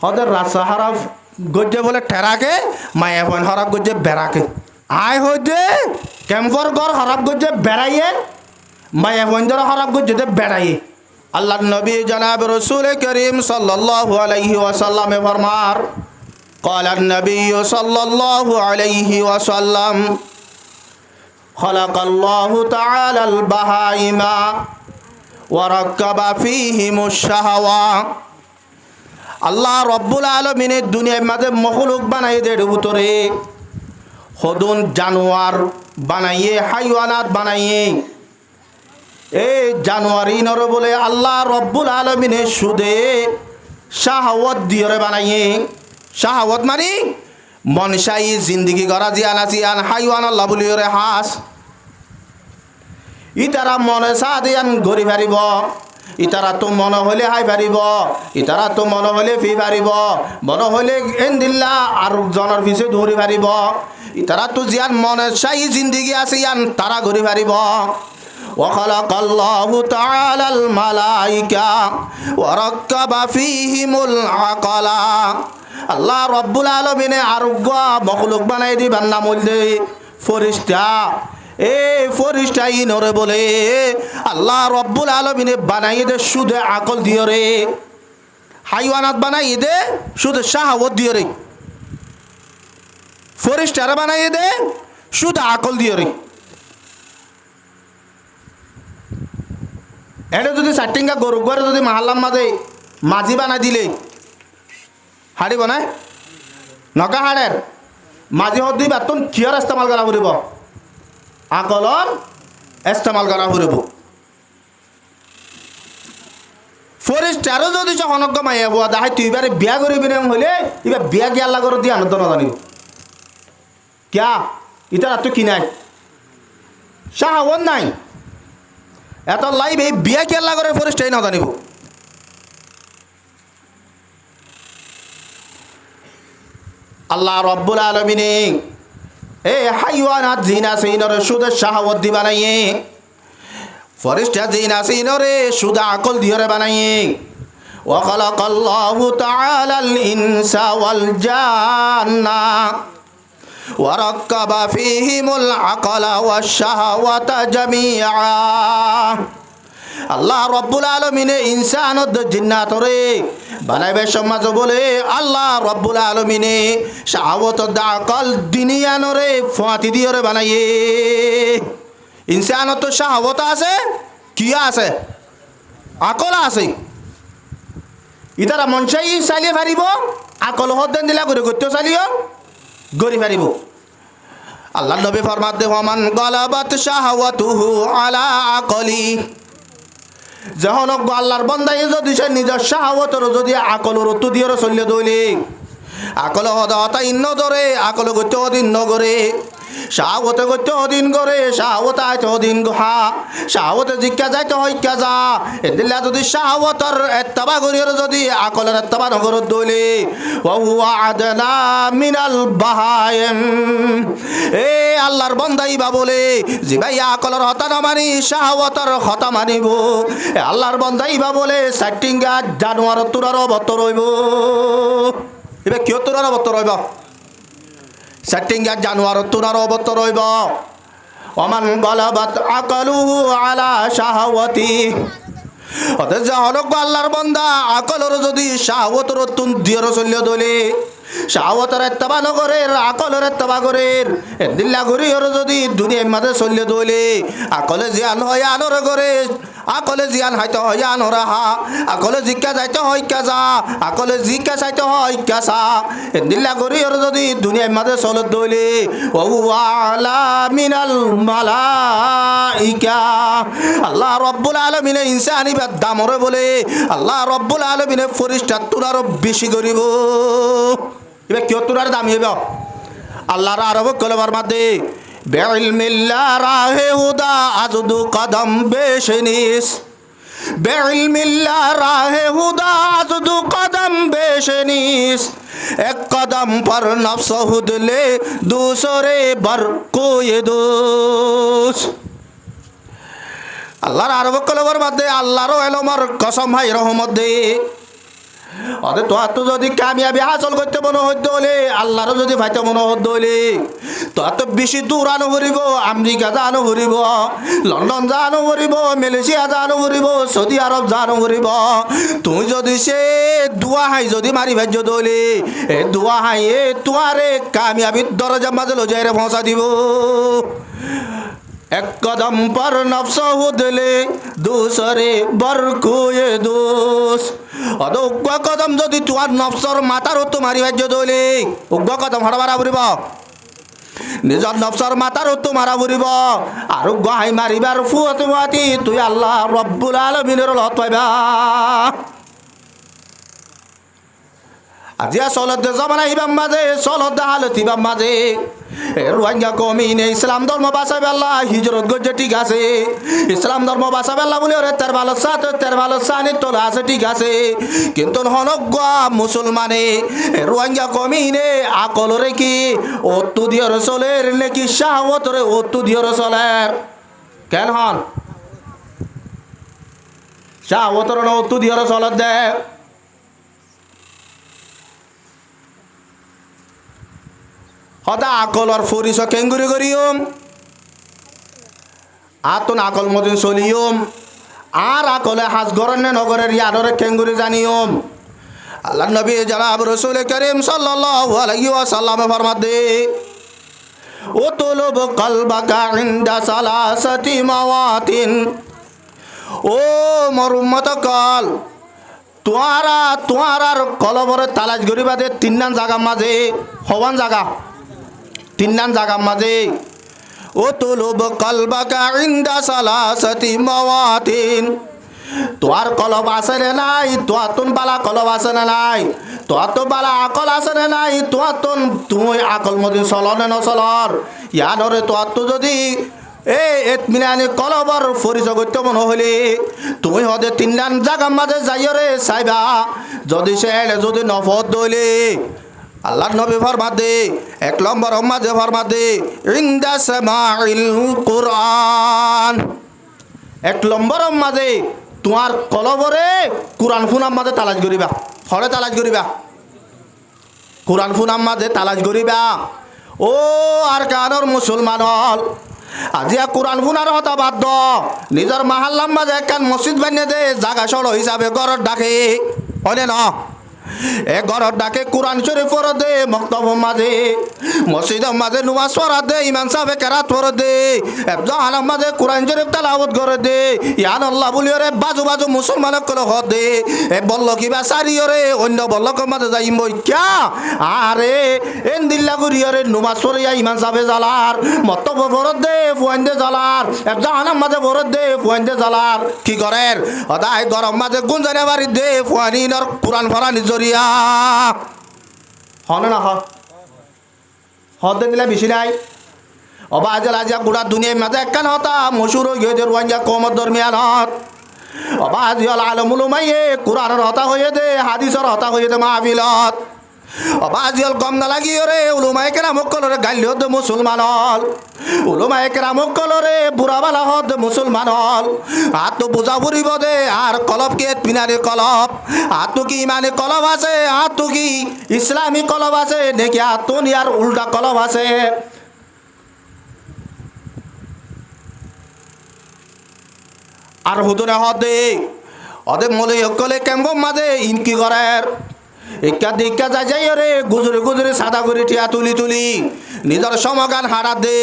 হদের রাস্তা হারাপ গজ্জে বলে ঠেরাকে মায়া বন হরাপ গজ্জে বেড়াকে আয় হইতে ক্যাম্পর ঘর হরাপ গজ্জে বেড়াইয়ে মায়া বন ধর হরাপ গজ্জে বেড়াইয়ে আল্লাহ নবী জনাব রসুল করিম সাল্লাল্লাহু আলাইহি ওয়াসাল্লামে ফরমার قال النبي صلى الله عليه وسلم خلق الله تعالى البهائم وركب فيهم الشهوة আল্লাহ রব্বুল আলমিনের দুনিয়ার মাঝে মখলুক বানাইয়ে দেড় ভিতরে হদুন জানোয়ার বানাইয়ে হাইওয়ানাত বানাইয়ে এই জানোয়ারিনর বলে আল্লাহ রব্বুল আলমিনের সুদে শাহওয়াত দিয়ে বানাইয়ে শাহওয়াত মানে মনসাই জিন্দগি গড়া জিয়ান আসিয়ান হাইওয়ান আল্লাহ বলি ওরে হাস ইতারা মনে সা দিয়ান ঘুরি ফারিব ইতারা তো মন হলে হাই পারিব ইতারা তো মন হলে ফি পারিব মন হলে এন্দিল্লা আর জনের পিছে দৌড়ি পারিব ইতারা তো জিয়ান মনে চাই জিন্দগি আছে ইয়ান তারা ঘুরি পারিব وخلق الله تعالى الملائكة وركب فيهم العقل আল্লাহ রব্বুল আলমিনে আরোগ্য মখলুক বানাই দিবার নাম হইলে ফরিস্তা ফরিস্তা ইনরে বলে আল্লাহ রব্বুল আলমিনে বানাই দে শুধু আকল দিও রে হাইওয়ানাত বানাই দে শুধু শাহওয়াত দিও রে ফরিস্তারে বানাই দে শুধু আকল দিও রে এটা যদি সাটিঙ্গা গরু ঘরে যদি মাহাল্লার মাঝে মাঝি বানাই দিলে হাড়িব না নকা হাড়ের মাঝি হদ দিবা তুমি কিয়র ইস্তেমাল করা ফুরিব আকলর ইস্তেমাল করা ফুরিব ফরিস্টারও যদি সহনজ্ঞ মাইয়া বুয়া দাহাই তুই এবারে বিয়া করিবি না হইলে এবার বিয়া কি আল্লাহ করে দিয়ে আনন্দ না জানিব কিয়া ইতার আর তো কি নাই শাহওয়াত নাই এত লাইভ এই বিয়া কি আল্লাহ করে ফরিস্টাই না জানিব আল্লাহ রব্বুল আলমিনে এই হাইওয়ানাত জিনা সিনরে শুধু শাহওয়াত দি বানাইয়ে ফরিস্তা জিনা সিনরে শুধু আকল দিয়ে বানাইয়ে ওয়া খালাকাল্লাহু তাআলাল ইনসা ওয়াল জান্না ওয়া রাক্কাবা ফীহিমুল আকলা ওয়াশ শাহওয়াতা জামিআ আল্লাহ রব্বুল আলমিনে ইনসানত জিন্নাতরে বানাইবে সমাজ বলে আল্লাহ রব্বুল আলমিনে শাহওয়াত আকল দুনিয়ানরে ফাঁতি দিয়ে বানাইয়ে ইনসানত শাহওয়াত আছে কি আছে আকল আছে ইতারা মনসাই চালিয়ে পারিব আকল হদ্দেন দিলা করে করতে চালিও গড়ি পারিব আল্লাহ নবী ফরমাতে ওমান গালাবাত শাহওয়াতুহু আলা আকলি যখন আল্লাহর বান্দাই যদি সে নিজের শাহওয়াতের যদি আকলের উত্তর দিয়ে চলিয়ে দইলে আকল হতা ইন্ন ধরে আকল গত্য অধীন নগরে শাহওয়াতে গত্য অধীন করে শাহওয়াতে আইতে অধীন হা শাহওয়াতে জিজ্ঞা যাইতে হইকা যা এদিল্লা যদি শাহওয়াতের এত্তাবা করিয়ে যদি আকলের এত্তাবা নগরত দইলে ওয়া আদনা মিনাল বাহায়েম এ আল্লাহর বান্দাই বা বলে যে ভাই আকলের হতা না মানি শাহওয়াতের হতা মানিব আল্লাহর বান্দাই বা বলে সাইটিঙ্গা জানোয়ার তোরার অবতর হইব এবার কিয় তোরার অবতর হইব সাইটিঙ্গা জানোয়ার তোরার অবতর হইব ওমান গালাবাত আকলুহু আলা শাহওয়াতি অতএব যখন আল্লাহর বান্দা আকলের যদি শাহওয়াতের তুন দিয়ে চলিয়ে দলে শাহওয়াতের এত্তাবা নগরের আকলের এত্তাবা করের দিল্লা ঘুরিওর যদি দুনিয়ার মাঝে চলিয়ে দলে আকলে জিয়ান হয় আনর করে আকলে জিয়ান হয়তো হয় আনরা হা আকলে জিজ্ঞা যাইতে হয় কাজা আকলে জিজ্ঞা চাইতে হয় কাসা দিল্লা ঘুরিওর যদি দুনিয়ার মাঝে চলত দলে ও আলা মিনাল মালাইকা আল্লাহ রব্বুল আলামিনে ইনসানি বাদ দামরে বলে আল্লাহ রব্বুল আলামিনে ফরিস্তা তুরার বেশি করিব এবার কিয় তোরার দামি হইব আল্লাহর আরব কলমার মধ্যে বেইলমিল্লাহ রাহে হুদা আজদু কদম বেশনিস বেইলমিল্লাহ রাহে হুদা আজদু কদম বেশনিস এক কদম পর নফস হুদলে दूसरे बर কোয়ে দোষ আল্লাহর আরব কলমার মধ্যে আল্লাহর এলমর কসম ভাই রহমত দে অদে তো যদি কামিয়াবি হাসল করতে মনে হইতে হলে আল্লাহরও যদি ফাইতে মনে হতে হলে তো বেশি দূর আনো ভরিব, আমেরিকা জানো ভরিব, লন্ডন জানো ভরিব, মালয়েশিয়া জানো ভরিব, সৌদি আরব জানো ভরিব। তুই যদি সে দুয়া হাই যদি মারি ভাজ্য দলে এ দুয়া হাই এ তুয়ারে কামিয়াবির দরজা মাঝে লজাইরে পৌঁছা দিব। এক কদম পর নফস হুদলে দুসরে বরকুয়ে দোষ। অদ উগ্র কদম যদি তোমার নফসর মাথার তো মারি ভাজ্য দলে উগ্র কদম হড়বারা ফুরিব, নিজর নফসর মাথার তো মারা ফুরিব। আর গাই মারিবার ফুয়াতে মাতি তুই আল্লাহ রব্বুল আলামিনের লত পাইবা। আজিয়া চলত জমানা ইবাম মাঝে চলত হালত ইবাম মাঝে রোহিঙ্গা কমিনে ইসলাম ধর্ম বাঁচাবে আল্লাহ হিজরত গজে ঠিক আছে, ইসলাম ধর্ম বাঁচাবে আল্লাহ বলে ওরে তের ভালো সানি তোলা আছে ঠিক আছে। কিন্তু হনজ্ঞ মুসলমানে রোহিঙ্গা কমিনে আকলরে কি অত্তু দিয়র চলের নাকি শাহওয়াতরে অত্তু দিয়র চলের কেন হন শাহওয়াতর না অত্তু দিয়র চলত দে। হদা আকলর ফরিস কেঙ্গুরি করিয়ম আতন আকল মদিন চলিয়ম আর আকলে হাজ গরনে নগরের ইয়াদরে কেঙ্গুরি জানিয়ম। আল্লাহ নবী জনাব রাসূল করিম সাল্লাল্লাহু আলাইহি ওয়াসাল্লাম ফরমাতে ও তুলুব কলবাকা ইনদা সালাসাতি মাওয়াতিন। ও মোর উম্মত কল তোয়ারার কলবরে তালাশ করিবা দে তিননান জায়গা মাঝে হওয়ান জায়গা তিননান জায়গা মাঝে। ও তুলুব কলবাকা ইনদা সালাসাতি মাওয়াতিন। তোয়ার কলব আছে রে নাই, তোয়াতুন বালা কলব আছে না নাই, তোয়াতো বালা আকল আছে না নাই, তোয়াতুন তুই আকল মদিন চলনে নচলর ইয়ানরে তোয়াতো যদি এই এতমিনানি কলবর পরিচয় করতে মনে হলে তুমি হদে তিনটান জাগার মাঝে যাইরে চাইবা। যদি সে যদি নফত দইলে আল্লাহ নবী ফরমাত দে এক নম্বর মাঝে ফরমাত দে ইনদা সামাইল কুরআন। এক নম্বর মাঝে তোমার কলবরে কুরআন ফুনার মাঝে তালাশ করিবা, হরে তালাশ করিবা কুরআন ফুনার মাঝে তালাশ করিবা। ও আর কানর মুসলমান হল আজিয়া কোরআন ফুনার হতা বাদ নিজের মাহাল্লার মাঝে একখান মসজিদ বানিয়ে দে জাগা সড় হিসাবে গড়র ডাকে হনে ন এ গড়র ডাকে কোরআন শরীফ পড়ে দে মক্তব মাঝে মসজিদের মাঝে নুমাজ পড়া দে ইমাম সাহেব কেরাত পড়ে দে জাহানার মাঝে কোরআন শরীফ তেলাওয়াত করে দে ইয়ান আল্লাহ বলি রে বাজু বাজু মুসলমানক করে হদ দে এ বলল কিবা সারি রে অন্য বল্লকের মাঝে যাই মই ক্যা আরে এন দিল্লা করি রে নুমাজ পড়িয়া ইমাম সাহেব জালার মক্তব পড়ে দে ফুয়ান দে জালার জাহানার মাঝে পড়ে দে ফুয়ান দে জালার কি করেন হদাই গরম মাঝে গুঞ্জানে বাড়ি দে ফুয়ানিনর কোরআন পড়া নিজরিয়া হনে না হদে দিলে বেশি নাই। অবা আজল আজিয়া গোটা দুনিয়ার মাঝে একখান হতা মশুর হয়ে যে রোহিঙ্গা কমর দরমিয়ানত অবা আজিয়াল আলমুল মাইয়ে কোরআনের হতা হয়ে দে হাদিসের হতা হয়ে দে মাহফিলত অবা আজিয়াল গম নালাগি রে উলুমায়ে কেরাম কলরে গাইল হদ মুসলমান হল উলুমায়ে কেরাম কলরে বুড়াবালা হদ মুসলমান হল আর তো বুঝা ফুরিব দে আর কলব কে পিনারে কলব আর তো কি ইমানে কলব আছে আর তো কি ইসলামী কলব আছে নাকি আর তো নিয়ার উল্টা কলব আছে। আর হুদনে হদে অদে মলে কলে কেমন মাঝে ইনকি করার ইকা দিকা যাই রে গুজরে সাদা করে টিয়া তুলি নিজের সমগান হারা দে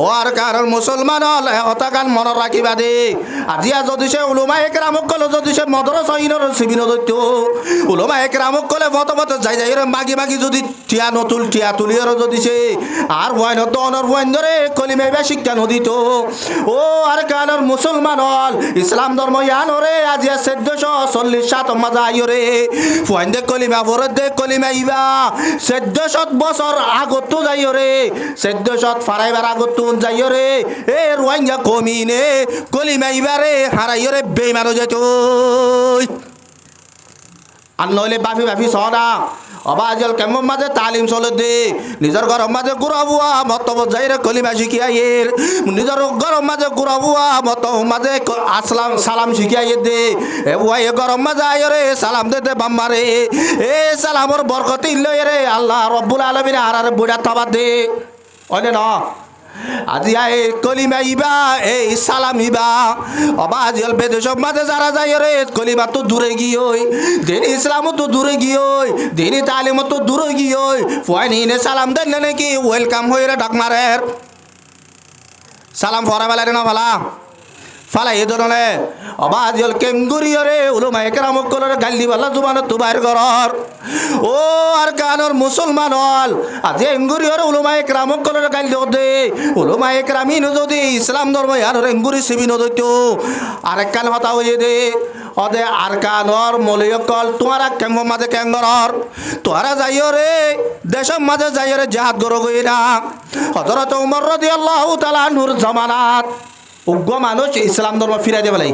ও আর কারণ মুসলমান হল হতাগান মন রাখিবা দে। আজিয়া যদি সে উলুমায়ে কেরামক কলে যদি সে মদরসা ইনর শিবির দৈত্য উলুমায়ে কেরামক কলে মত যাই রে মাগি যদি টিয়া নতুল টিয়া তুলির যদি সে আর ওয়াইন দনর ওয়াইন ধরে কলিমাইবা শিক্ষা নদিত ও আর কারণ মুসলমান হল ইসলাম ধর্ম ইয়ানরে আজিয়া 1447 মাঝে আইরে ফুয়াইন দে কলিমা ভরে দে কলিমা ইবা 1400 বছর আগত যাই রে 1400 ফারাইবার আগত যাই রে এ রোহিঙ্গা কমিনে কলিমা ইবারে হারাই রে বেইমানো যেত আর নইলে বাফি বাফি সনা অবা আজল কেমন মাঝে তালিম চলে দে নিজের গরম মাঝে গুড়াবুয়া মত যাইরে কলিমা শিখিয়াইয়ের নিজের গরম মাঝে গুড়াবুয়া মত মাঝে আসলাম সালাম শিখিয়াইয়ে দে এ বুয়াই গরম মাঝে আয়রে সালাম দে দে বাম্মারে এ সালামর বরকত ইল্লয় রে আল্লাহ রব্বুল আলামিন আর বুড়া থাবা দে অনে না আজি আই কলিমা ইবা এই সালাম ইবা অবা আজিল বেদেশ মাঝে যারা যায় রে কলিমা তো দূরে গিয়ে দিন ইসলাম তো দূরে গিয়ে দিন তালিম তো দূরে গিয়ে ফুয়াইনে সালাম দেন নাকি ওয়েলকাম হয়ে রে ডাক মারের সালাম ফরা বেলা রে না ভালা ফালা এই ধরনে অবা আজিল কেঙ্গুরিয় রে উলুমা একরাম কলরে গাল্লি বালা জুবান তো বাইর ঘর ও আর কানর মুসলমান হল আজি এঙ্গুরিয়র উলুমা একরাম কলরে গাল্লি দে উলুমা একরামিন যদি ইসলাম ধর্ম আর এঙ্গুরি সিবিন দইত আরেক কান হতা হয়ে দে অদে আর কানর মলিয়কল তোমারা কেঙ্গ মাঝে কেঙ্গর তোরা যাইও রে দেশের মাঝে যাইও রে জাহাদ গরো গই না হযরত ওমর রাদিয়াল্লাহু তাআলা নূর জামানাত উগ্র মানুষ ইসলাম ধর্ম ফিরাই দিয়ে ফেলাই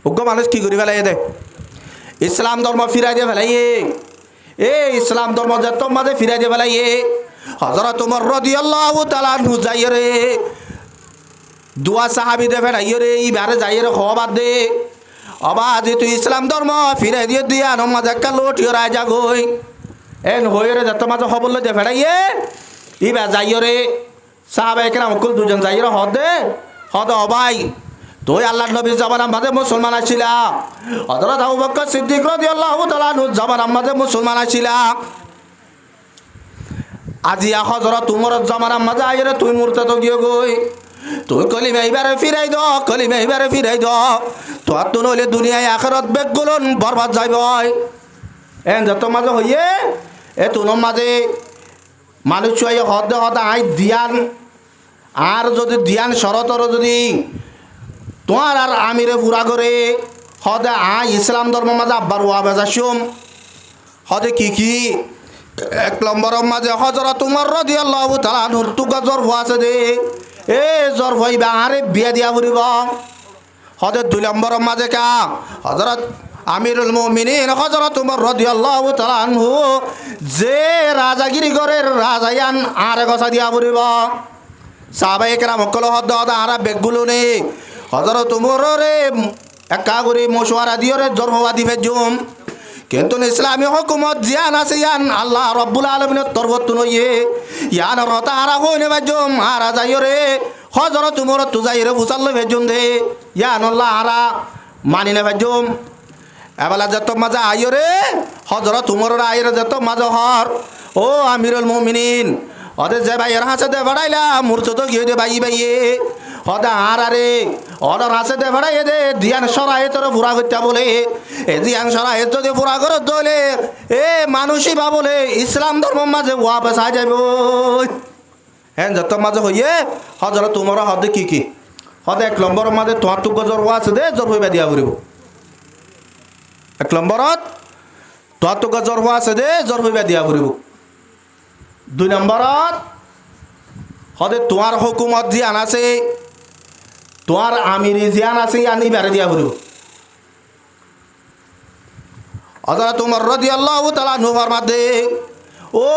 উগ্র মানুষ কি করি ফেলাই দে ইসলাম ধর্ম ফিরাই দিয়ে ফেলাই এ ইসলাম ধর্ম যত মাঝে ফিরাই দিয়ে ফেলাই হযরত ওমর রাদিয়াল্লাহু তাআলা আনহু যাই রে দুয়া সাহাবী দে ফেলাই রে ইবারে যাই রে খবর দে অবা আজি তুই ইসলাম ধর্ম ফিরাই দিয়ে দিয়া ন মাঝে একটা লোটিও রায় যাগই এন হয়ে রে যত মাঝে খবর দে ফেলাই ইবা যাই রে সাহাবা একরাম কুল দুজন যাই রে হদ দে হদ অবাই তুই আল্লাহর নবী জামানার মাঝে মুসলমান আছিলা হযরত আবু বকর সিদ্দিক রাদিয়াল্লাহু তাআলা আনহু জামানার মাঝে মুসলমান আছিলা আজি হযরত উমর জামানার মাঝে আইরে তুই মুরতাদ গিয়ে গই তুই কলিমা এবারে ফিরাই দ কলিমা এবারে ফিরাই দ তোর তো নইলে দুনিয়ায় আখিরাত বেগুলন বরবাদ যাইব এন যত মাঝে হইয়ে এ তুনোর মাঝে মানুষ হইয়ে হদ হদ আই দিয়ান আর যদি দিয়ান শরতর যদি তোমার আর আমিরে পুরা করে হদে আই ইসলাম ধর্ম মাঝে আব্বার ওয়া বেজাসুম হদে কি এক নম্বরের মাঝে হযরত উমর রাদিয়াল্লাহু তাআলা নূর তুগা জ্বর আছে দে এ জ্বর হইবা আরে বিয়া দিয়া পড়িব হদে দুই নম্বরের মাঝে কা হযরত আমিরুল মুমিনিন হযরত উমর রাদিয়াল্লাহু তাআলা আনহু যে রাজাগিরি গরের রাজায়ান আরে গসা দিয়া পড়িব সাহাবায়ে কেরাম কল হদ হদ আরা বেগগুলো নে হযরত উমর রে একা করে মশওয়ারা দিও রে জন্মবাদী ভেজুম কিন্তু ইসলামী হুকুমত জিয়ান আছে ইয়ান আল্লাহ রব্বুল আলামিনের তরফত নইয়ে ইয়ান রতা আরা হইনে ভেজুম আরা যাইও রে হযরত উমর তু যাই রে ফুসাল ভেজুম দে ইয়ান আল্লাহ আরা মানি না ভেজুম এবেলা যত মাজা আইও রে হযরত উমর আইরে যত মাজা হর ও আমিরুল মুমিনিন ওদে যে ভাইয়ের হাসে দে বাড়াইলা মূর্তি তো গিয়ে দে বাইয়ে হদা আর আরে অর্ডার হাসে দে বাড়াইয়ে দে দিয়ান সরাই তোর পুরা করতে বলে এ দিয়ান সরাই যদি পুরা করে দলে এ মানুষই বা বলে ইসলাম ধর্ম মাঝে ওয়া বেসা যাইব হ্যাঁ যত মাঝে হইয়ে হযরত উমর হদে কি হদে এক নম্বরের মাঝে তোমার তো জ্বর ওয়া আছে দে জ্বর হইবা দিয়া পড়িব এক নম্বরত তোমার তো জ্বর ওয়া আছে দে জ্বর হইবা দিয়া পড়িব দুই নম্বরত হদে তোমার হুকুমত জিয়ান আছে তোমার আমিরি জিয়ান আছে আনি বেড়ে দিয়া পড়িব হযরত উমর রাদিয়াল্লাহু তাআলা আনহু ফরমাদে ও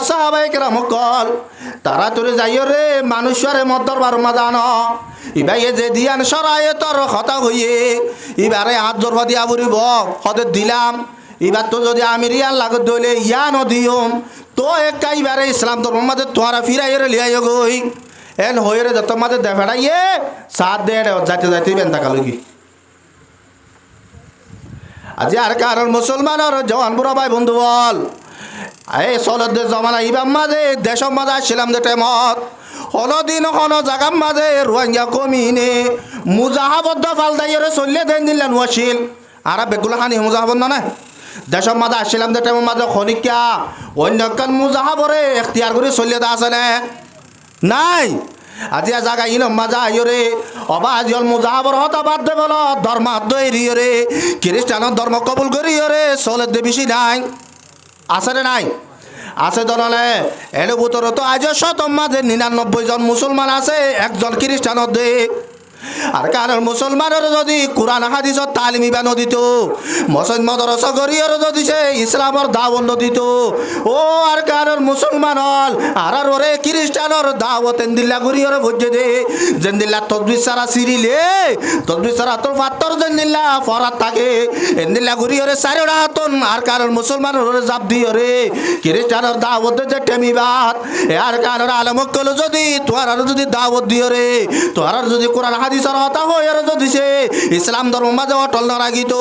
সাহাবায়ে কেরাম কল তারা তোরে যাইও রে মানুষরে মত দরবার মাজান ইবাইয়ে যে দিয়ান সরায়ে তোর কথা হইয়ে ইবারে হাত জোর দিয়া পড়িব হদে দিলাম এবার তো যদি আমিরিয়ান লাগত দইলে ইয়া নদিয়ম তো একাইবারে ইসলাম ধর্ম মাঝে তোরা ফিরাই রে লিয়াই গই এন হয়ে রে যত মাঝে দেখাইয়ে সাথ দে যাইতে যাইতে বেন্দা কালগি আজি আর কারণ মুসলমানের জওয়ান বুড়া ভাই বন্ধু বল এই সলদের জমানা ইবাম মাঝে দেশের মাঝে আসছিলাম যে টাইমত হলদিন হন জাগার মাঝে রোহিঙ্গা কমিনে মুজাহাবদ্ধ ফালদাইরে চললে দেন দিলেন ওয়াসিল আর বেগুলা খানি মুজাহাবদ না দেশের মাঝে আসছিলাম যে টাইমের মাঝে খনিকা অন্য কান মুজাহাবরে এখতিয়ার করে চলিয়ে দা আছে নাই আজি জায়গা ইন মাজা আইরে অবা আজিল মুজাহাবর হতা বাদ দে বল ধর্ম দৈরি রে খ্রিস্টানের ধর্ম কবুল করি রে চলে দে বেশি নাই আছে রে নাই আছে দলে এনে বুতর তো আজ শতম মাঝে 99 জন মুসলমান আছে একজন খ্রিস্টান দে আর কারণ মুসলমানের যদি কোরআন হাদিসের তালিম ইবা নদিত মদরসা গরিয়র যদি সে ইসলামের দাওয়াত নদিত ও আর কারণ মুসলমানল আর ওরে খ্রিস্টানর দাওয়াত এন্দিল্লা গরিয়র ভোজে দে জেন্দিল্লা তসবিহ সারা সিরিলে তসবিহ সারা তোর ফাত্তর জেন্দিল্লা ফরাত থাকে এন্দিল্লা গরিয়রে সারেড়া হতন আর কারণ মুসলমানের ওরে জাপ দিয়রে খ্রিস্টানর দাওয়াত যে টেমিবাত আর কারণ আলমকল যদি তোর যদি দাওয়াত দিয়রে তোর যদি কোরআন হাদিসের হতা হয় আর যদি সে ইসলাম ধর্ম মাঝে অটল না রাখিত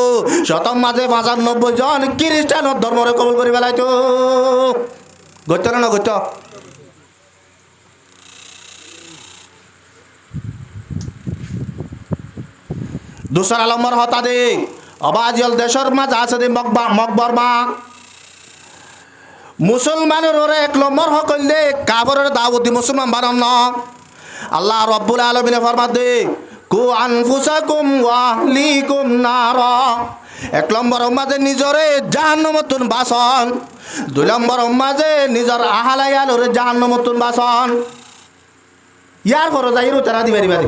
শতম মাঝে 95 জন খ্রিস্টানর ধর্মরে কবুল করে ফেলাইতো গত্য না গত্য দুসরা নম্বর হতা দে অবাজল দেশের মাঝে আছে দে মকবরমা মুসলমানের ওরে 1 নম্বর হকল দে কাবরের দাওয়াত দি মুসলমান বানান না আল্লাহ রব্বুল আলামিন ফরমাত দে কু আনফুসাকুম ওয়া আহলিকুম নারা 1 নম্বর মাঝে নিজরে জাহান্নামতুন বাসন 2 নম্বর মাঝে নিজর আহলায়ালরে জাহান্নামতুন বাসন ইয়ার পর যাইরু তারা দিবারি বারে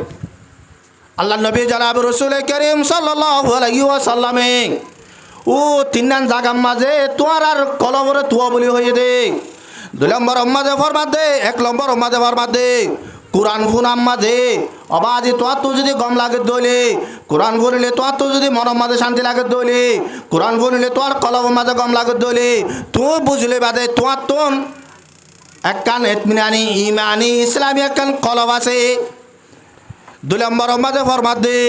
আল্লাহ নবী জনাব রাসূল করিম সাল্লাল্লাহু আলাইহি ওয়াসাল্লামে ও তিননান জায়গা মাঝে তোমার আর কলবরে তুয়া বলি হয়ে দে 2 নম্বর মাঝে ফরমাত দে 1 নম্বর মাঝে ফরমাত দে কোরআন ফুনাম মাঝে অবাজি তোর তো যদি গম লাগে দইলে কোরআন ফুনিলে তোর তো যদি মনের মাঝে শান্তি লাগে দইলে কোরআন ফুনিলে তোর কলম মাঝে গম লাগে দইলে তুই বুঝলে বাদে তোর তোন একখান ইতমিনানি ইমানি ইসলামী একখান কলম আছে 2 নম্বর মাঝে ফরমাত দে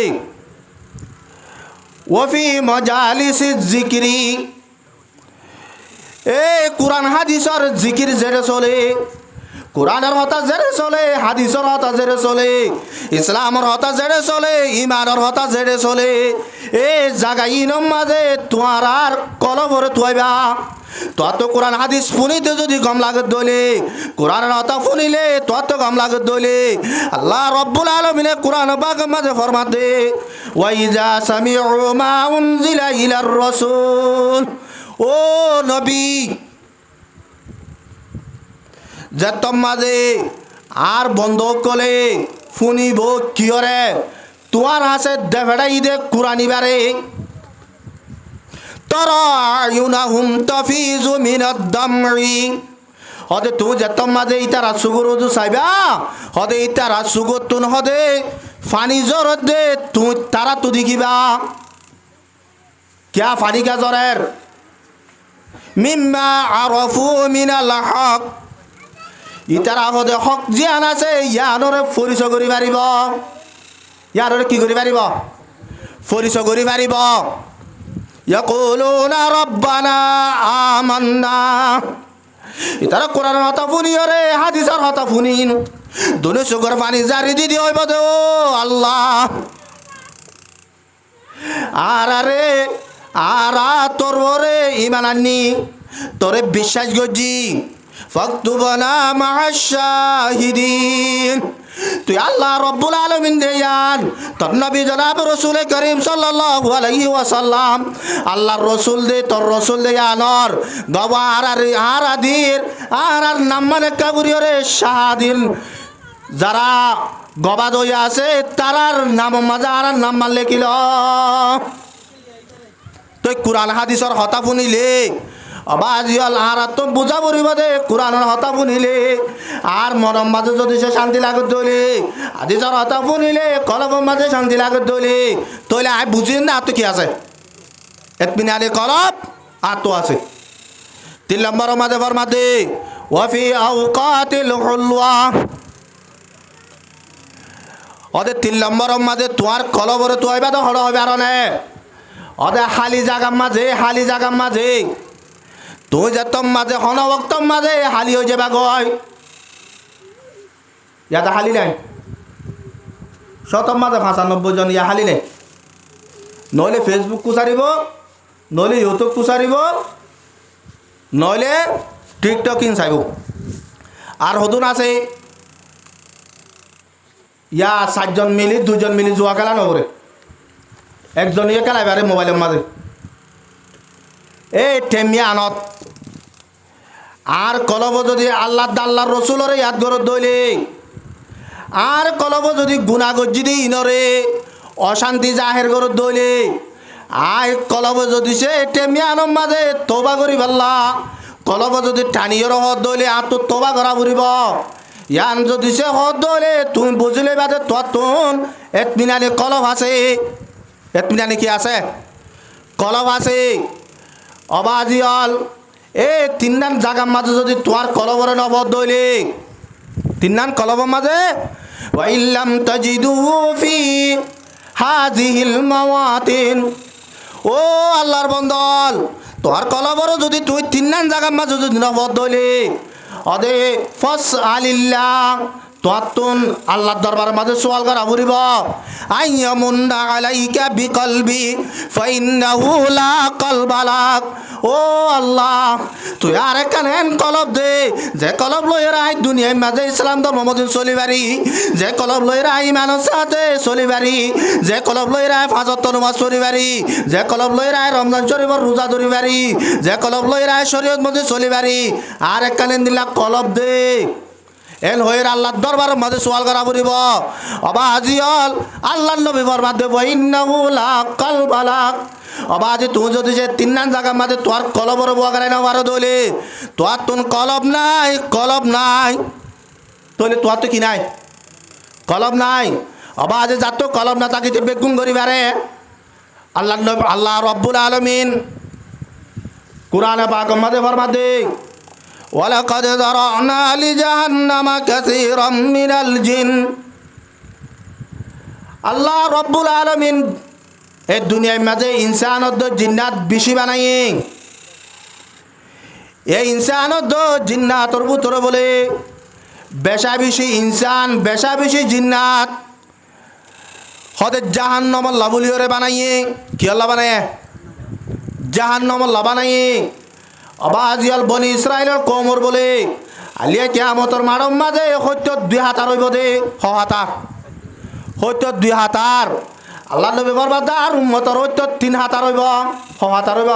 ওফি মজালিসি জিকিরি এ কোরআন হাদিসের জিকির জেরে চলে কোরআনের হতা জেরে চলে হাদিসের হতা জেরে চলে ইসলামের হতা জেরে চলে ইমানের হতা জেরে চলে এই জায়গা ইনম মাঝে তোমার আর কলবরে তুয়াইবা তোর তো কোরআন হাদিস ফুনিতে যদি গম লাগে দইলে কোরআনের হতা ফুনিলে তোর তো গম লাগে দইলে আল্লাহ রব্বুল আলামিন কোরআন পাক মাঝে ফরমাত দে ওয়াইজা সামিউ মা উনজিলা ইলার রাসূল ও নবী যেতম মাঝে আর বন্ধ কলে ফুনিব কিয়রে তোমার হাসে দেফেড়াই দে কুরানি বারে তরা ইউনাহুম তাফিজু মিনাদ দামরি হদে তু যেতম মাঝে ইতারা সুগুর উজু সাইবা হদে ইতারা সুগুর তুন হদে ফানি জ্বর দে তুই তারা তু দেখিবা ক্যা ফানি কা জ্বরের মিম্মা আরফু মিনাল হক ইতারা হদে হক জিয়ান আছে ইয়ানরে পরিচয় করি পারিব ইয়ানরে কি করি পারিব পরিচয় করি পারিব ইয়াকুলুনা রব্বানা আমান্না ইতারা কোরআনের হতা ফুনিয়রে হাদিসের হতা ফুনিন দুনে সুগর পানি জারি দিদি হইব দে ও আল্লাহ আরে আরা তোর ওরে ইমান আননি তোরে বিশ্বাস গজি ফাকতুবনা মা'আশ শাহিদিন তুই আল্লাহ রব্বুল আলামিন দেয়ান তোর নবী জনাব রাসূল করিম সাল্লাল্লাহু আলাইহি ওয়াসাল্লাম আল্লাহর রাসূল দে তোর রাসূল দেয়ানর গওয়ার আর আদির আর নাম মানে কাবুরিয়রে শাহাদিন যারা গবাদ হইয়া আছে তারার নাম মাজার নাম মান লেখিল তুই কোরআন হাদিসের হতা শুনিলে অবাজিয়াল আর তো বুঝা পড়িব দে কোরআনের হতা শুনিলে আর মরম মাঝে যদি সে শান্তি লাগত দইলে হাদিসের হতা শুনিলে কলবের মাঝে শান্তি লাগত দইলে তইলে আই বুঝিন না তো কি আছে এতমিনালি কলব আর তো আছে 3 নম্বরের মাঝে ফরমাত দে ওয়াফি আওকাতিল হুলওয়া ওদের 3 নম্বরের মাঝে তোর কলবরে তো হইবা তো হড় হইবে আর নে ওদের হালি জায়গা মাঝে তুই যেতম মাঝে হন বক্তম মাঝে হালি হয়ে যাবা গয় ইয়াতে হালি নাই শতম মাঝে 95 জন ইয়া হালি নাই নইলে ফেসবুক কুচারিব নইলে ইউটিউব কুচারিব নইলে টিকটক ইন চাইব আর হদুন আছে ইয়া 7 জন মিলি 2 জন মিলি জুয়া খেলা নগরে একজন ইয়ে খেলাই বারে মোবাইলের মাঝে এই টেমিয়া আনত আর কলব যদি আল্লাহ দাল্লার রসুলরে ইয়াদ গরত দইলে আর কলব যদি গুণা গজ্জি দি ইনরে অশান্তি জাহের গরত দইলে আয় কলব যদি সে টেমিয়ানোর মাঝে তোবা করি পাল্লা কলব যদি টানিয়র হদ দইলে আর তো তোবা করা ফুরিব ইয়ান যদি সে হদ দইলে তুমি বুঝলে বাদে তুন এতমিনানি কলব আছে এতমিনানি কি আছে কলব আছে অবাজিয়াল এ তিননান জাগার মাঝে যদি তোমার কলবরে নবদ দইলে তিননান কলবের মাঝে ওয়াইল্লাম তাজিদু ফি হাযিহিল মাওয়াতিন ও আল্লাহর বন্দল তোর কলবর যদি তুই তিননান জাগার মাঝে যদি নবদ দইলে অদে ফাস আলিল্লাহ তোয়াতুন আল্লাহর দরবারের মাঝে সওয়াল করা ফুরিব আইয়ামুন্না আলাইকা বিকলবি ফাইন্নাহু লা কলবালাক ও আল্লাহ তুই আর একখান কলব দে যে কলব লইরা আই দুনিয়ার মাঝে ইসলাম ধর্ম মধ্যে চলিবারি যে কলব লইরা ইমানের সাথে চলিবারি যে কলব লইরা পাঁচ ওয়াক্ত নামাজ পড়িবারি যে কলব লইরা রমজান শরীফের রোজা ধরিবারি যে কলব লইরা শরীয়ত মধ্যে চলিবারি আর একখান দিলা কলব দে এন হইর আল্লাহর দরবারের মাঝে সওয়াল করা পড়িব অবাজিয়াল আল্লাহর নবী ফরমান দেব ইন্নাহু লা কলবালাক অবাজি তুই যদি যে তিননান জায়গার মাঝে তোর কলবর বগারে না পারো দলে তোর তুন কলব নাই তলে তোর তো কি নাই কলব নাই অবাজি যাত কলব না তাকে বেগুন করিবারে আল্লাহ রব্বুল আলামিন কুরআনে পাকের মাঝে ফরমান দে ওয়ালাকাদ যারানা লিজাহান্নামা কাসীরাম মিনাল জিন আল্লাহ রব্বুল আলামিন এই দুনিয়ার মাঝে ইনসানত জিন্নাত বেশি বানাইয়ে এই ইনসানত জিন্নাতর ভিতরে বলে বেশা বেশি ইনসান বেশা বেশি জিন্নাত হদে জাহান্নাম আল্লাহ বলিওরে বানাইয়ে কি আল্লাহ বানায় জাহান্নাম আল্লাহ বানাইয়ে অবাজিয়াল বনি ইসরাইলের কমর বলে আলিয়া কিয়ামতর মারম মাঝে সত্য 2 হাতার হইব দে হাতার সত্য 2 হাতার আল্লাহ নবী ফরমান আর উম্মতর সত্য 3 হাতার হইব হাতার হইব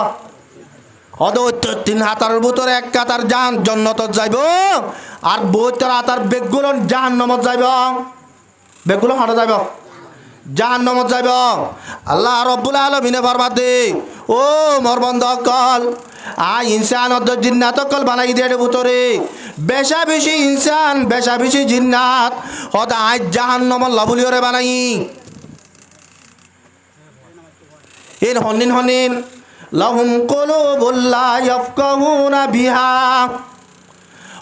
হদ সত্য 3 হাতারের ভিতরে এক কাতার জান্নাতত যাইব আর 72 হাতার বেগগুলো জাহান্নামত যাইব বেগগুলো হটা যাইব জাহান্নামত যাইব আল্লাহ রব্বুল আলামিনে ফরমান দে ও মোর বন্ধকল ইনসানত জিন্নাত কল বানাই দিয়ে ভিতরে বেশা বেশি ইনসান বেশা বেশি জিন্নাত হদ আজ জাহান্নাম লাবুলিয়রে বানাই এর হনিন লাহুম কুলুবুল লা ইয়াফকাহুনা বিহা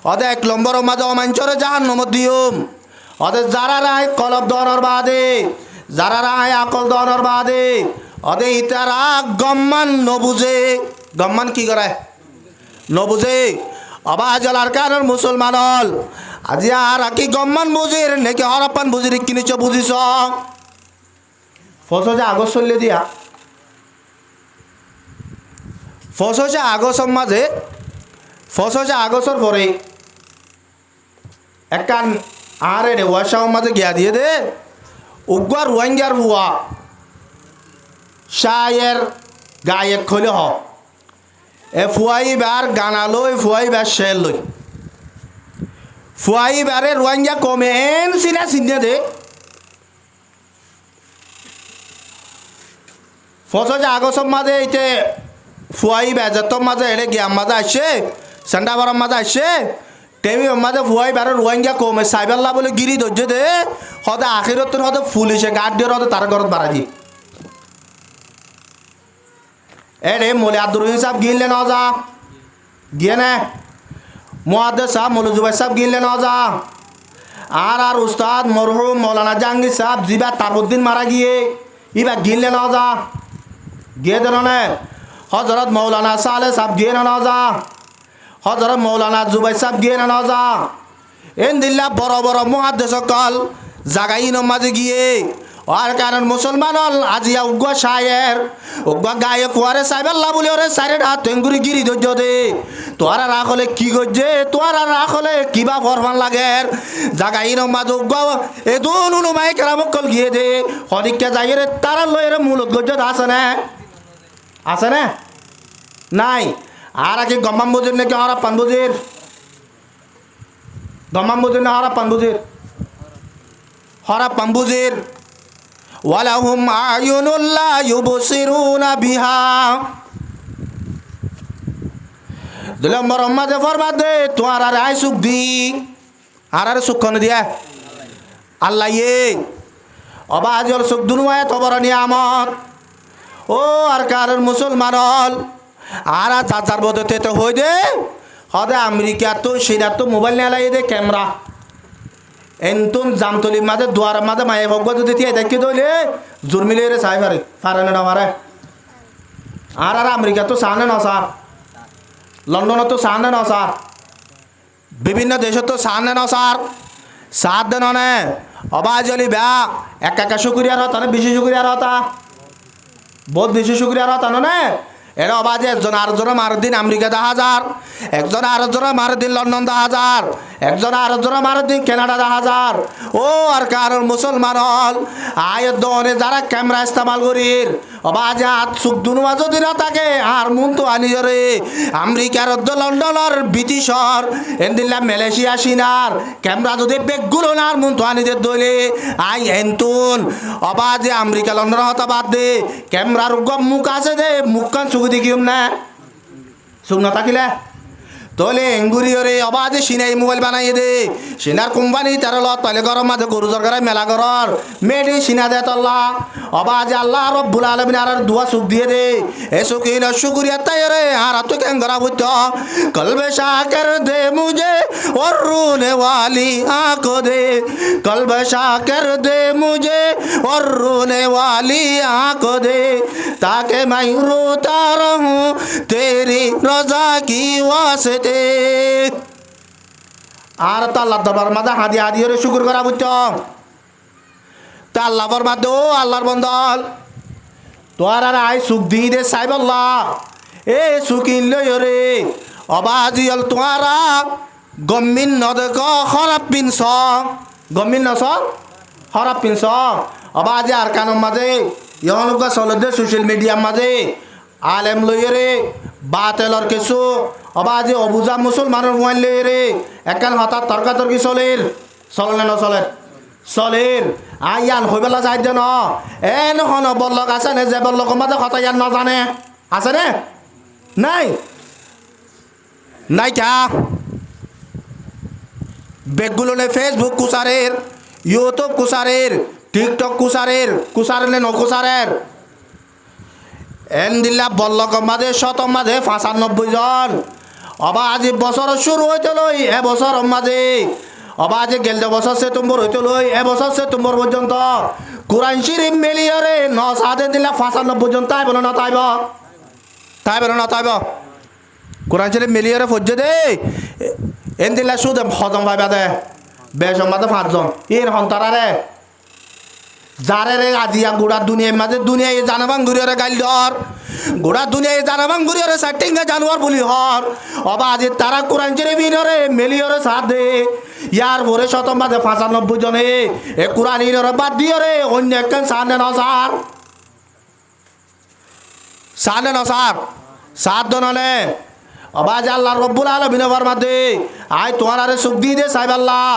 হদ 1 নম্বর মাঝে অমাঞ্চরে জাহান্নামত দিয়ম হদ যারা রায় কলব দনর বাদে যারা রায় আকল দনর বাদে হদে ইতারা গম্মান নবুজে গম্মান কি করে নবুঝে অবাজলার কারণ মুসলমান হল আজি আর কি গম্মান বুঝির নাকি হরপ্পান বুঝির কিনিছ বুঝিস ফসে আগস্ট চললে দিয়া ফসে আগস্টর মাঝে ফসে আগস্টর পরে একখান আরে রে ওয়াশাও মাঝে গিয়া দিয়ে দে উগার রোহিঙ্গার হুয়া শায়ের গায়ক খলে হ এ ফুয়াই বার গানা লই ফুয়াই বার শেল লই ফুয়াই বারে রোহিঙ্গা কমেন সিনা দে ফসে আগস্টর মাঝে এইতে ফুয়াই বেজাতর মাঝে এলে গিয়ার মাঝে আসছে সেন্ডাবরের মাঝে আসছে টেমি মাঝে ফুয়াই বারে রোহিঙ্গা কমে সাইবাল্লা বলে গিরি ধৈর্য দে হতে আখিরত হতে পুলিশে গার্ড দিয়ে হতে তার ঘরত বাড়া দি এরে মোলে আব্দুর রহিম সাহেব গিনলে না যা গিয়ে নে মুহাদ্দিস সাহেব মৌলভী জুবাইর সাহেব গিনলে না যা আর উস্তাদ মরহুম মৌলানা জাহাঙ্গীর সাহেব জিবা তারউদ্দিন মারা গিয়ে ইবা গিনলে না যা গিয়ে দেন নে হযরত মৌলানা সালে সাহেব গিয়ে না যা হযরত মৌলানা জুবাইর সাহেব গিয়ে না যা এন দিল্লা বড় বড় মুহাদ্দিস সকল জাগাইন মাঝে গিয়ে আর কারণ মুসলমান হল আজিয়া উগ্র শায়ের উগ্র গায়ক ওয়ারে সাইবাল্লা বলে ওরে সাইরে হাত তেঙ্গুরি গিরি ধৈর্য দে তোরা রাখলে কি গজ্জে তোরা রাখলে কিবা ফরমান লাগে জাগাইন মাঝে উগ্র এ দুন উনুমাই কেরামকল গিয়ে দে হদিককে যাই রে তারা লই রে মূলত গজ্জ আছে না নাই আর আগে গম্মাম বুঝির নাকি হরাপ্পান বুঝির গম্মাম বুঝির না হরাপ্পান বুঝির হরা পাম্বুজির ওয়ালাহুম আয়ুনুল্লা ইউবসিরুনা বিহা 2 নম্বর মাঝে ফরমাদে তোমার আর আই সুখ দি আর সুখ কোন দিয়া আল্লাহ অবাজল সুখ দুনুয়ায় তবর নিয়ামত ও আর কারণ মুসলমান হল আর চাচার বদতে তো হই দে হদে আমেরিকা তো সেটা তো মোবাইল নেলাই দে ক্যামেরা এনতুন জামতলির মাঝে দুয়ার মাঝে মায়ে ভগ্য যদি দিয়ে দেখি দইলে জুরমিলে রে চাই পারে পারে না মারে আর আমেরিকা তো সানে না স্যার লন্ডন তো সানে না স্যার বিভিন্ন দেশ তো সানে না স্যার সাত দেন নে অবাজলি ব্যাগ একা শুক্রিয়ার হতা না বেশি শুক্রিয়ার হতা বহুত বেশি শুক্রিয়ার হতা না এরা অবাজে একজন আরেকজন মারের দিন আমেরিকা 10,000 একজন আরেকজন মারের দিন লন্ডন 10,000 একজন আরেকজন মারের দিন কানাডা 10,000 ও আর কারণ মুসলমান হল আয়ের দনে যারা ক্যামেরা ইস্তেমাল করির অবাজে হাত সুখ দুনুয়া যদি না থাকে আর মন তো আনি রে আমেরিকার লন্ডনের ব্রিটিশর এনদিল্লা মালয়েশিয়া সিনার ক্যামেরা যদি বেগগুলো না আর মন তো আনি দইলে আই এনতুন অবাজে আমেরিকা লন্ডন হতা বাদ দে ক্যামেরার মুখ আছে দে মুখ কান দেখিম না সুখ না থাকিলে তোলে এঙ্গুরিয়রে অবাজে সিনাই মোবাইল বানাই দে সিনার কোম্পানি তার লত পাইলে গরম মাঝে গরু সরকারে মেলা গরর মেডি সিনা দে তল্লা অবাজে আল্লাহ রব্বুল আলামিন আর দুয়া সুখ দিয়ে দে এ সুখিল শুকরিয়া তাই রে আর তো কেন গরা বুঝ কলবে শাকর দে মুঝে और रोने वाली आंखों दे कल्ब शाकर दे मुझे और रोने वाली आंखों दे ताकि मैं रोता रहूं तेरी रजा की वास्ते আর তা আল্লাহ দরবার মাঝে হাদি হাদি করে শুকর করা বুঝছো তা আল্লাহ বরবাদ ও আল্লাহর বন্দল তোর আর আই সুখ দিই দে সাইব আল্লাহ এ সুখিন লই রে অবাজিয়াল তোরা গম্মিন নদক খরাপ পিনস গম্মিন নস খরাপ পিনস অবাজে আর কানম মাঝে ইহনুক চলদে সোশ্যাল মিডিয়ার মাঝে আলেম লই রে বাতেলর কিছু অবাজে অবুজা মুসলমানের মোবাইল লই রে একান হঠাৎ তর্কাতর্কি চলের চলে না চলে চলের আইয়ান হইবেলা যাই দে ন এন হন বল্লক আছে নে যে বল্লক মাঝে কথা ইয়ান নজানে আছে নে নাই নাই কা বেগগুলো নে ফেসবুক কুসারের ইউটিউব কুসারের টিকটক কুসারের নে নকুসারের এনদিল্লা বল্লক মাঝে শত মাঝে 95 জন অবা আজি বছর শুরু হইতে লই এবছর মাঝে অবা আজি গেল বছর সেপ্টেম্বর হইতে লই এবছর সেপ্টেম্বর পর্যন্ত কোরআন শরীফ মিলিয়রে 9 সাদে দিলা 95 জন তাই বলো না তাই বলো না কোরআন শরীফ মিলিয়রে ফজ্জে দে এনদিল্লা সুদ হজম ভাইবা দে বেশম মাঝে 5 জন এর হন্তারারে যারে রে আজিয়া গোড়া দুনিয়ার মাঝে দুনিয়ায় জানাবাং ঘুরিয়ে গাইল ধর গোড়া দুনিয়ায় জানাবাং ঘুরিয়ে সাটিঙ্গা জানোয়ার বলি হর অবা আজি তারা কোরআন শরীফ ইনরে মিলিয়রে সাথ দে ইয়ার পরে শত মাঝে 95 জনে এ কোরআন ইনরে বাদ দিয়ে রে অন্য একখান সানে নসার সাত দনলে অবাজ আল্লাহ রব্বুল আলামিন ফরমাতে আই তোমার আরে সুখ দি দে সাইব আল্লাহ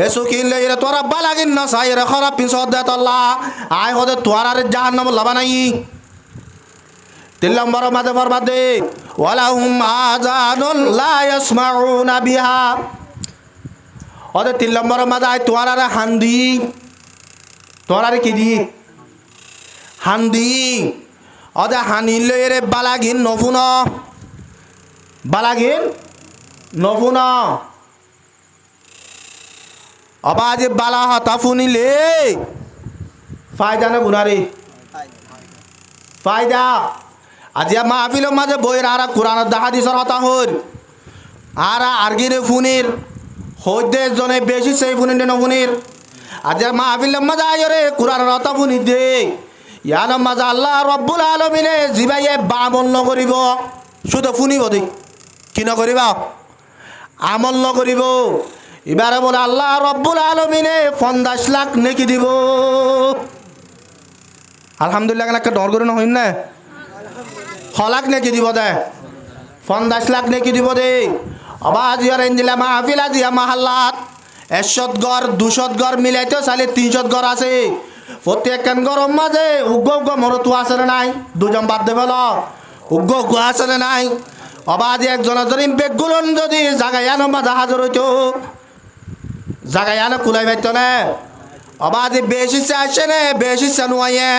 এ সুখ ইনলে এরে তোরা বালাগিন না সাই রে খারাপ পিছদ দে আল্লাহ আই হদে তোমার আরে জাহান্নাম লাবা নাই 3 নম্বর মাঝে ফরমাতে ওয়ালাহুম আযানুন লা ইয়াসমাউনা বিহা হদে 3 নম্বর মাঝে আই তোমার আরে হান্দি তোমার আরে কি দি হান্দি হদে হানিলে এরে বালাগিন নফুনা বালাগিন নফুনা আবাজ বালা হাতা ফুনিলে ফায়দা না গুনারে ফায়দা আজিয়া মাহফিলের মাঝে বইয়ের আর কোরআনের হাদিসের কথা হর আর আরগিনে ফুনির হইদে জনে বেশি সেই ফুনির নফুনির আজিয়া মাহফিলের মাঝে আয়রে কোরআনের কথা ফুনি দে ইয়ার মাঝে আল্লাহ রব্বুল আলামিনে জিবাইয়ে বামল নকরিব শুধু ফুনিব দেই কি নকরিবা আমল নকরিব এবারে বলে আল্লাহ রব্বুল আলামিনে 50 লাখ নেকি দিব আলহামদুলিল্লাহ একটা ডর করে নহইন না হলাক নেকি দিব দে 50 লাখ নেকি দিব দে আবাজ ইয়ার ইনদিলা মাহফিল আজিয়া মাহাল্লাত 100 ঘর 200 ঘর মিলাইতে চাইলে 300 ঘর আছে প্রত্যেকখান ঘরের মাঝে উগ্র উগ্র মরতু আছে না নাই দুজন বাদ দে ফেল উগ্র উগ্র আছে না নাই অবাধি একজনের যদি বেগগুলো যদি জাগাইয়ানো মাঝে হাজার হইতো জাগাইয়ানো কুলাই পাইত না অবাধি বেশি আসে নে বেশি নুয়াইয়ে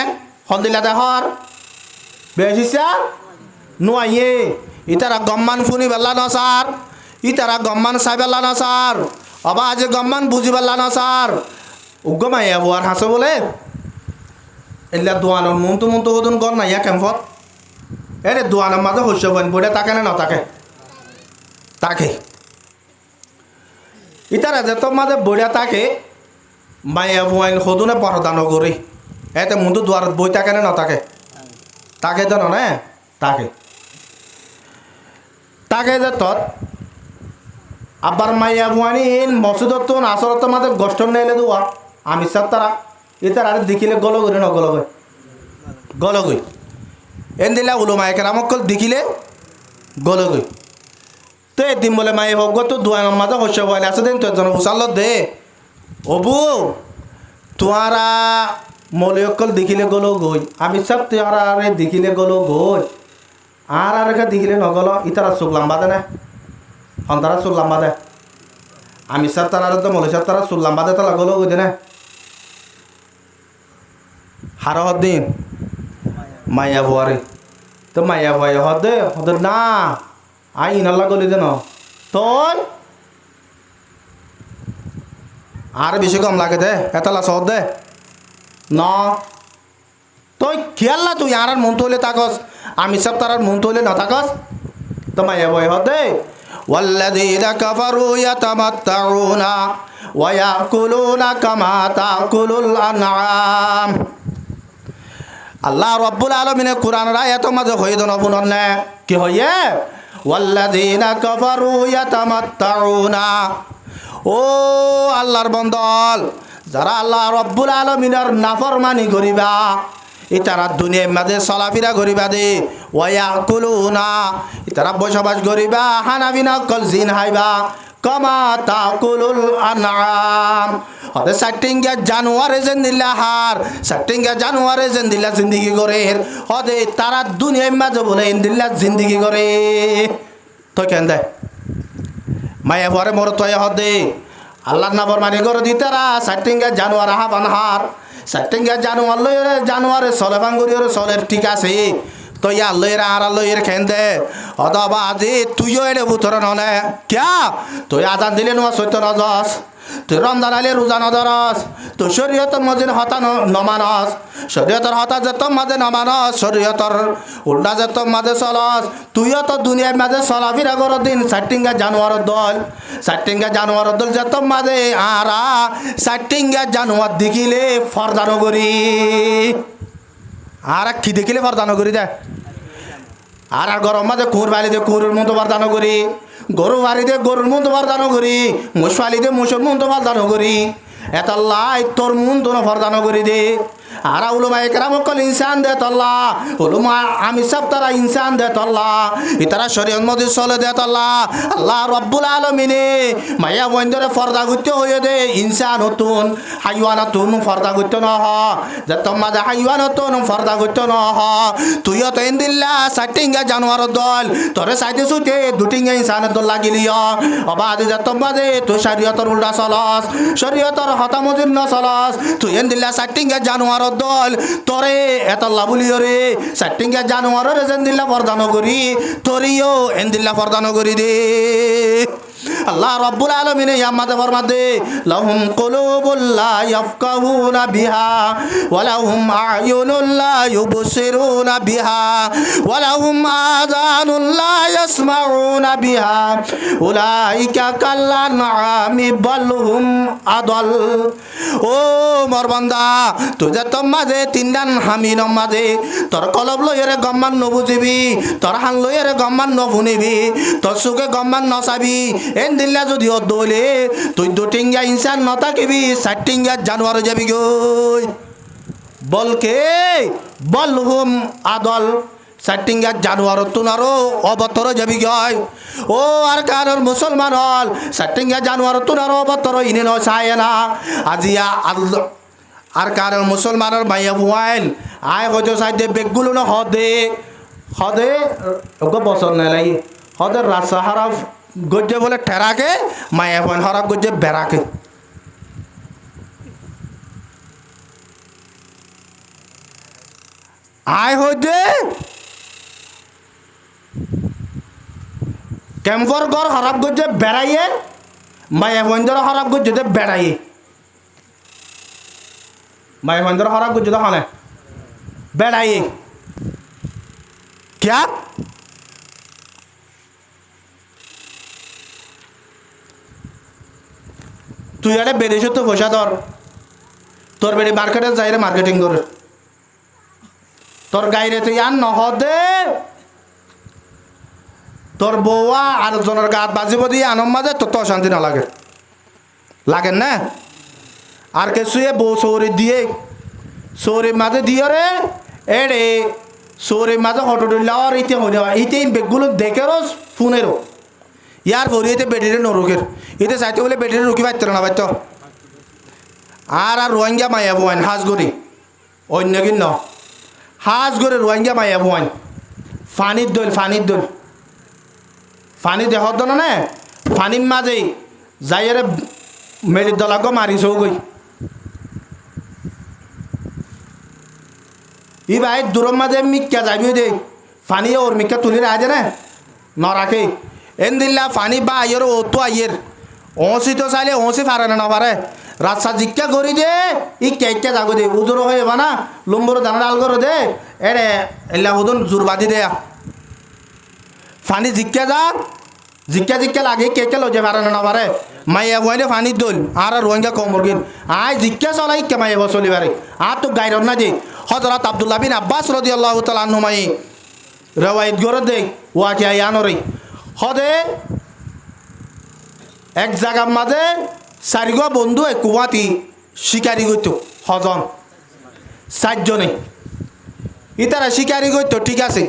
হন্দিলা দেহর বেশি নুয়াইয়ে ইতারা গম্মান ফুনি বেলা নসার ইতারা গম্মান চাই বেলা নসার অবাধি গম্মান বুঝি বেলা নসার উগ্র মাইয়া বুয়ার হাসে বলে এলা দোয়ানোর মনতো মনতো ওদন গর নাইয়া ক্যাম্পত এরে দোয়ানোর মাঝে শস্য বন বইটা তাকে না নতাকে তাকে ইতারা যে তোর মাঝে বইয়া তাকে মাইয়া বুয়াইন সদুনে পরদান করি এতে মনতো দুয়ার বই তাকে না নতাকে তাকে তো নে তাকে তাকে যে তত আবার মাইয়া বুয়াইন মসজিদত তো আসরত মাঝে গোষ্ঠ নেলে দোয়া আমি সব তারা ইতার আর দেখিলে গল গই ন গল গই এন দিলা উলো মায়ে কেরামকল দেখিলে গল গই তো এদিন বলে মায়ে হোক তো দুয়ার মাঝে শস্য বয়লে আছে দিন তোর জন হুসাল দে অবু তোহারা মলিয়কল দেখিলে গল গই আমি সব তোহারা আরে দেখিলে গল গই আর রেখা দেখিলে নগল ইতারা চোখ লাম্বা দে না সন্তারা চোখ লাম্বা দে আমি সব তারা তো মলি সব তারা চোখ লাম্বা দে তালা গল গই দে না হারা দিন মাইয়া ভুয়ারে তো মাইয়া ভুয়া হদে হদে না আই ইনাল্লা গলি দেন তোর আর বেশি কম লাগে দে এতলা সহজ দে ন তুই খেয়াল না তুই আর মন তৈলে থাকস আমি সব তার মন তৈলে না থাকস তো মাইয়া ভুয়া হদে والذين كفروا يتمتعون ويأكلون كما تأكل الأنعام আল্লাহ রব্বুল আলামিনের কোরআনের আয়াতের মাঝে হই দন বুনন কি হইয়ে ওয়াল্লাযিনা কাফারু ইয়াতামাত্তাউনা ও আল্লাহর বন্দল যারা আল্লাহ রব্বুল আলামিনের নাফরমানি করিবা ইতারা দুনিয়ার মাঝে চলাফেরা করিবা দে ওয়ায়াকুলুনা ইতারা বসবাস করিবা হানাবিনা কল জিন হাইবা কমা তাকুলুল আনআম হতে সাটিঙ্গা জানুয়ারে জেন্দিল্লা হার সাটিঙ্গা জানুয়ারে জেন্দিল্লা জিন্দিগি করে হতে তারা দুনিয়ার মাঝে বলে ইন্দিল্লা জিন্দিগি করে তো কেন দে মায়া পরে মোর তয় হদে আল্লাহর নাফর মানে করে দি তারা সাটিঙ্গা জানুয়ার হাবান হার সাটিঙ্গা জানুয়ার লইরে জানুয়ারে চলে ভাঙ্গুরিরে চলে ঠিক আছে তো ইয়া লইরা আর লইর খেন দে অদবা আজি তুইও এলে বুতর নলে ক্যা তুই আজান দিলে নোয়া সত্য নজস তুই রমজান আলে রোজা নধরস তুই শরীয়তর মজিন হতা নমানস শরীয়তর হতা যেত মাঝে নমানস শরীয়তর উল্টা যেত মাঝে চলস তুইও তো দুনিয়ার মাঝে চলাফিরা কর দিন সাটিঙ্গা জানুয়ার দল যেত মাঝে আরা সাটিঙ্গা জানুয়ার দেখিলে ফরদানগরী আর কি দেখিলে বরদান করি দে আর গরম মাঝে কুর বাড়ি দে কুরের মতো বরদান করি গরু বাড়ি দে গরুর মতো বরদান করি মোষ ফালি দে মোষের মতো বরদান করি এত লাই তোর মন তো বরদান করি দে আর উলুমা একরাম কল ইনসান দে তল্লা উলুমা আমি সব তারা ইনসান দে তল্লা ইতারা শরীয়ত মধ্যে চলে দে তল্লা আল্লাহ রব্বুল আলামিনে মায়া বন্ধরে ফর্দা গুত্য হয়ে দে ইনসান হতুন হাইওয়ান হতুন ফর্দা গুত্য ন হ যে তোমাদে হাইওয়ান হতুন ফর্দা গুত্য ন হ তুইও তো ইন্দিল্লা সাটিঙ্গা জানোয়ার দল তোরে সাইতে সুতে দুটিঙ্গা ইনসানের দল লাগিলিও অবাদে যে তোমাদে তুই শরীয়তর উল্টা চলস শরীয়তর হতামজির ন চলস তুই ইন্দিল্লা সাটিঙ্গা জানোয়ার দল তোরে এত লাভুলিও রে সাটিঙ্গা জানোয়ারের এন্দিল্লা ফরদান করি তোরিও এন্দিল্লা ফরদান করি দে আল্লাহ রব্বুল আলামিন ইয়ামাতে ফরমাতে লাহুম কুলুবুল লা ইয়াফকাহুনা বিহা ওয়া লাহুম আ'য়ুনুল লা ইউবসিরুনা বিহা ওয়া লাহুম আযানুল লা ইয়াসমাউনা বিহা উলাইকা কাল্লানআমি বাল হুম আদাল ও মোর বান্দা তুই তোর মাঝে তিনদান হামি মাঝে তোর কলব লইরে গম্মান নবুঝিবি তোর হাং লইরে গম্মান নভুনিবি তোর সুখে গম্মান নচাবি এন দিল্লা যদি দলে তুই দুটিঙ্গা ইনসান নথাকিবি চারটিঙ্গা জানোয়ার যাবি গই বলকে বল হুম আদল সাইটিংগা জানুয়ার তুনারো অবতর যাবি গয় ও আর কারোর মুসলমান হল সাইটিংগা জানুয়ার তুনারো অবতর ইনে নয় চায় না আজিয়া আর কারোর মুসলমানের মাইয়া বুয়াইল আয় হয়তো সাইডে বেগগুলো না হদে হদে বছর নাই লাগে হদে রাস্তা হারাফ গজ্জে বলে ঠেরাকে মাইয়া বুয়াইন হরাফ গজ্জে বেড়াকে আয় হইতে ক্যাম্পর ঘর খারাপ করছে বেড়াইয়ে মায়া বন্ধর খারাপ করছে বেড়াইয়ে মায়া বন্ধর খারাপ করছে হলে বেড়াইয়ে क्या তুই আরে বেড়েছ তো পয়সা ধর তোর বেড়ে মার্কেটে যাই রে মার্কেটিং করে তোর গাইরে তুই আর নহদে তোর বউয়া আর জনের গাত বাজিব দিয়ে আনম মাঝে তোর তো অশান্তি না লাগে লাগেন না আর কে শুয়ে বউ সৌরি দিয়ে সৌরির মাঝে দিয়ে রে এড়ে সৌরির মাঝে হটো লাওয়ার ইতে হয়ে যাওয়া ইতে বেগগুলো দেখে রোজ ফোনেরও ইয়ার ভরি এতে বেটিরে নরুকের এতে চাইতে বলে বেটিরে রুকি পাইতে না পাইত আর রোহিঙ্গা মাইয়া বোয়ান হাজগরি অন্য কিন্ন হাজ করে রোহিঙ্গা মাইয়া বোয়ান ফানির দোল ফানি দেহত না ফানির মাঝে যাইরে মেরির দলাগো মারিছ গই ই ভাই দূরের মাঝে মিক্কা যাবি দে ফানি ওর মিক্কা তুলি রাজে না নরাকে এন দিল্লা ফানি বা আইয়ের ও তো আইয়ের ওসি তো চাইলে ওসি পারে না পারে রাস্তা জিজ্ঞা করি দে ই কেকে যাগো দে উজুর হয়ে বা না লম্বর দানা ডাল করো দে এরে এল্লা হুদন জোর বাদি দেয়া ফানি জিজ্ঞা লাগে কেকে লজে পারে না পারে মাইয়া বইলে ফানির দোল আর রোহিঙ্গা কমরগিন আয় জিজ্ঞা চলাই কে মাইয়া চলি পারে আর তো গাইর না যে হযরত আব্দুল্লাহ বিন আব্বাস রাদিয়াল্লাহু তাআলা আনহু মাই রওয়ায়াত করে দে ওয়াকি আয়ানরে হদে এক জায়গার মাঝে চারিগো বন্ধু কুয়াতি শিকারি গইত হজন 4 জনে ইতারা শিকারি গইত ঠিক আছে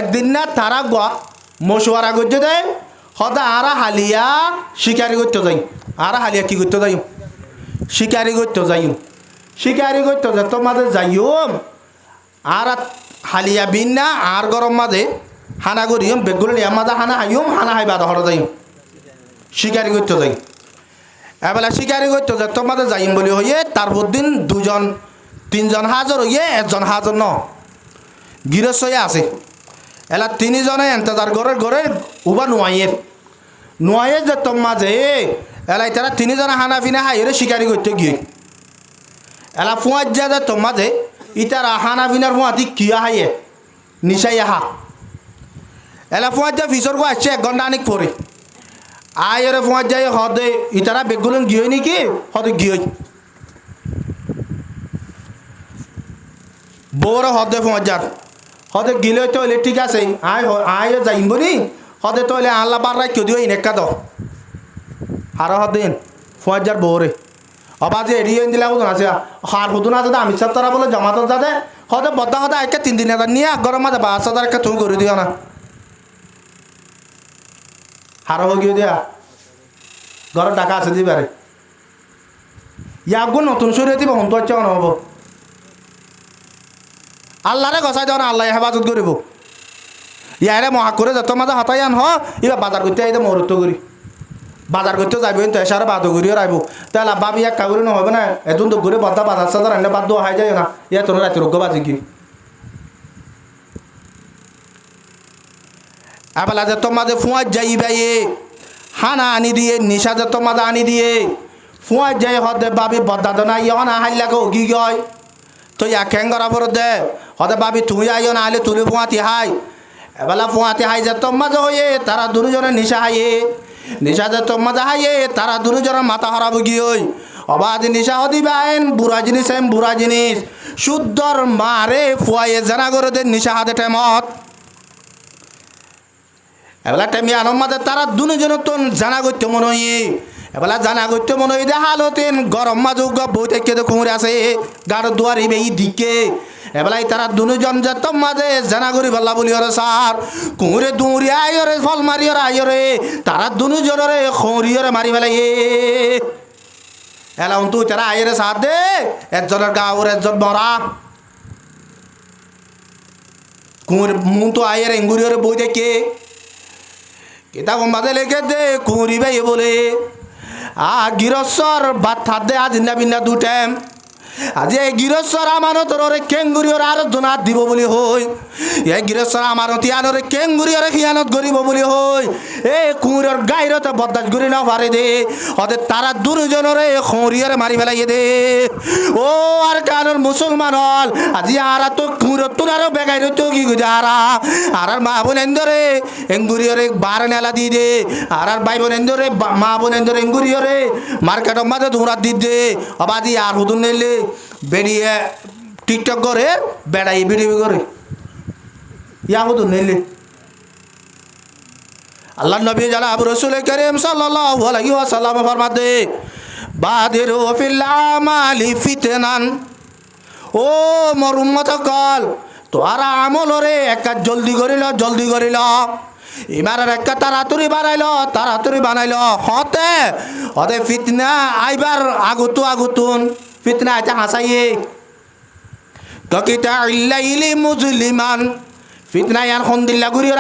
একদিন না তারা মশওয়ারা করতে দেয় হদা আরা হালিয়া শিকারি করতে যাই আরা হালিয়া কি করতে যাই শিকারি করতে যাই তোর মাঝে যাইও আর হালিয়া বিন না আর গরম মাঝে হানা করিম বেগুলো নিয়ে মাঝে হানা হাইম হানা হাই বাধা হরা যাইম শিকারি করতে যাই এবেলা শিকারি করতে যাই তোর মাঝে যাইম বলে হইয়ে তারপর দিন 2-3 হাজার হইয়ে 1 হাজার ন গিরস হয়ে আছে এলা 3 জনে এন্তজার ঘরে উবা নোয়াইয়ের যে তোর মাঝে এলাই তারা 3 জনে হানা ফিনা হাইরে শিকারি করতে গিয়ে এলা ফুয়ার যা যে তোর মাঝে ইতারা হানা ফিনার ফুয়াতি কিয়া হাইয়ে নিশাই হা এলা ফুয়ার যা ফিসর গো আসছে 1 ঘন্টা অনেক পরে আয়রে ফুয়ার যাই হদে ইতারা বেগুলো গিয়ে নাকি হদে গিয়ে বড় হদে ফুয়ার যার হদে গিলে তো ঠিক আছে আয় যাইম বলি হদে তো আল্লাহ বার রাখ দিও ইনেকা দাও আর হদিন ফুয়ার বউরে অবাজে এড়িয়ে দিলে হুদন আছে হার হুদন আছে আমি সব তারা বলে জমাত যাতে হদে বদ্ধা হদে একে 3 হাজার নিয়ে গরম মাঝে 5,000 একে তুমি করে দিও না হার গিয়ে দিয়া ঘরের টাকা আছে দিবারে ইয়াগুন নতুন সরিয়ে দিব হন্ত হচ্ছে হব আল্লাহরে গছাই দেওয়া না আল্লাহ হেফাজত করিব ইয়ারে মহা করে যত মাঝে হতাই আন এবার বাজার করতে আইতে মহরত্ব করি বাজার করতে যাইব তো এসারে বাদ করিও রাইব তাহলে বাবি এক কাগরি নহবে না এতন তো ঘুরে বদ্ধা বাজার সাজার আনলে বাদ দেওয়া হয় যায় না ইয়া তোর রাতে রোগ্য বাজি কি এবেলা যে তোর মাঝে ফুয়ার যাইবে হানা আনি দিয়ে নিশা যে তোর মাঝে আনি দিয়ে ফুয়ার যাই হদে বাবি বদ্ধা দনা ইয় না হাইলাকে উগি গয় তো ইয়া খেঙ্গরা পর দে হদে বাবি তুমি আইও না আলে তুলি ফুয়াতি হাই এবেলা ফুয়াতি হাই যে তোর মাঝে হইয়ে তারা 2 জনের নিশা হাইয়ে নিশা যে তোর মাঝে হাইয়ে তারা 2 জনের মাথা হারা বুগি হই অবাধ নিশা হদিবে আইন বুড়া জিনিস শুদ্ধর মারে ফুয়াইয়ে জানা করে দে নিশা হাতে টেমত এবেলা টেমি আনম মাঝে তারা 2 জনের তো জানা করতে মনে হই এবেলা জানা করতে মনে হই দে হালতেন গরম মাঝে বই থেকে কুমড়ে আছে গাড় দুয়ার ইবে ই দিকে এবেলাই তারা দুজন যেত মাঝে জানা করি বললা বলি ওরে সার কুঁড়ে দৌড়ি আইরে ফল মারি ওরে আইরে তারা দুজনরে খড়ি ওরে মারি ফেলাই এলাম তুই তারা আইরে সাথ দে একজনের গা ওর একজন মরা কুঁড়ে মুন তো আইরে এঙ্গুরি ওরে বই দেখে কিতাব মাঝে লেখে দে কুঁড়ি ভাই বলে গিরস্বর ভাত থাত দে আজ না বিনা দু টাইম আজি এই গিরস্বর আমানত ওরে কেঙ্গুরি ওর আর জনাত দিব বলি হই এই গিরস্বর আমানত ইয়ানরে কেঙ্গুরি ওরে খিয়ানত করিব বলি হই এ কুঁড়ের গাইরতে বদাস করি না পারে দে ওদের তারা দুজনরে খড়িয়ারে মারি ফেলাই দে ও আর কারণ মুসলমান হল আজি আরা তো কুঁড়ের তোর আরো বেগাইর তো কি গুজা আর মা বোন এন্দরে এঙ্গুরি ওরে বার নেলা দি দে আর ভাই বোন এন্দরে মা বোন এন্দরে এঙ্গুরি ওরে মার্কেট মাঝে ধুরা দি দে আবাদি আর হুদুন নেলে বেরিয়ে টিকটক করে বেড়াই ভিডিও করে ইয়া হতো নেলে আল্লাহ নবী জানাব রাসূল করিম সাল্লাল্লাহু আলাইহি ওয়াসাল্লাম ফরমাতে বাদিরু ফিল আমালি ফিতনান ও মোর উম্মত কল তোরা আমলরে এক জলদি করিল ইমানের একটা তাড়াতাড়ি বানাইল হতে ফিতনা আইবার আগুতুন ফিতনা এটা হাসাইয়ে ককিতা ইল্লাইলি মুজলিমান ফিতনা ইয়ান খন্দিল্লা ঘুরিয়ে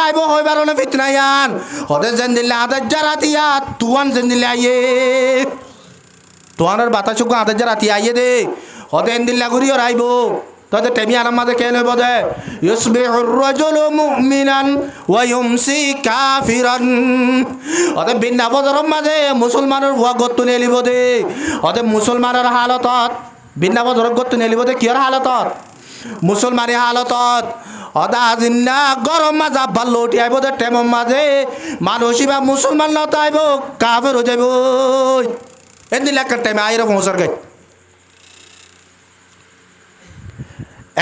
আইব হইবার না ফিতনা ইয়ান হতে জেন্দিল্লা আদার জারাতিয়া তুয়ান জেন্দিল্লা আইয়ে তুয়ানের বাতাসুক আদার জারাতি আইয়ে দে হতে এন্দিল্লা ঘুরিয়ে আইব তাদের টেমি আনার মাঝে কেন বদে ইউসবিহুর রাজুলু মুমিনান ওয়া ইউমসি কাফিরান ওদের বিনা বজরের মাঝে মুসলমানের ভুয়া গত্তু নেলিব দে ওদের মুসলমানের হালতত বিনা বজরের গত্তু নেলিব দে কিয়র হালতত মুসলমানের হালতত ওদা জিন্না গরম মাঝে ভাল উঠি আইব দে টেমর মাঝে মানুষই বা মুসলমান না তাইব কাফের হয়ে যাইব এদিন একটা টেমে আইরে পৌঁছার গে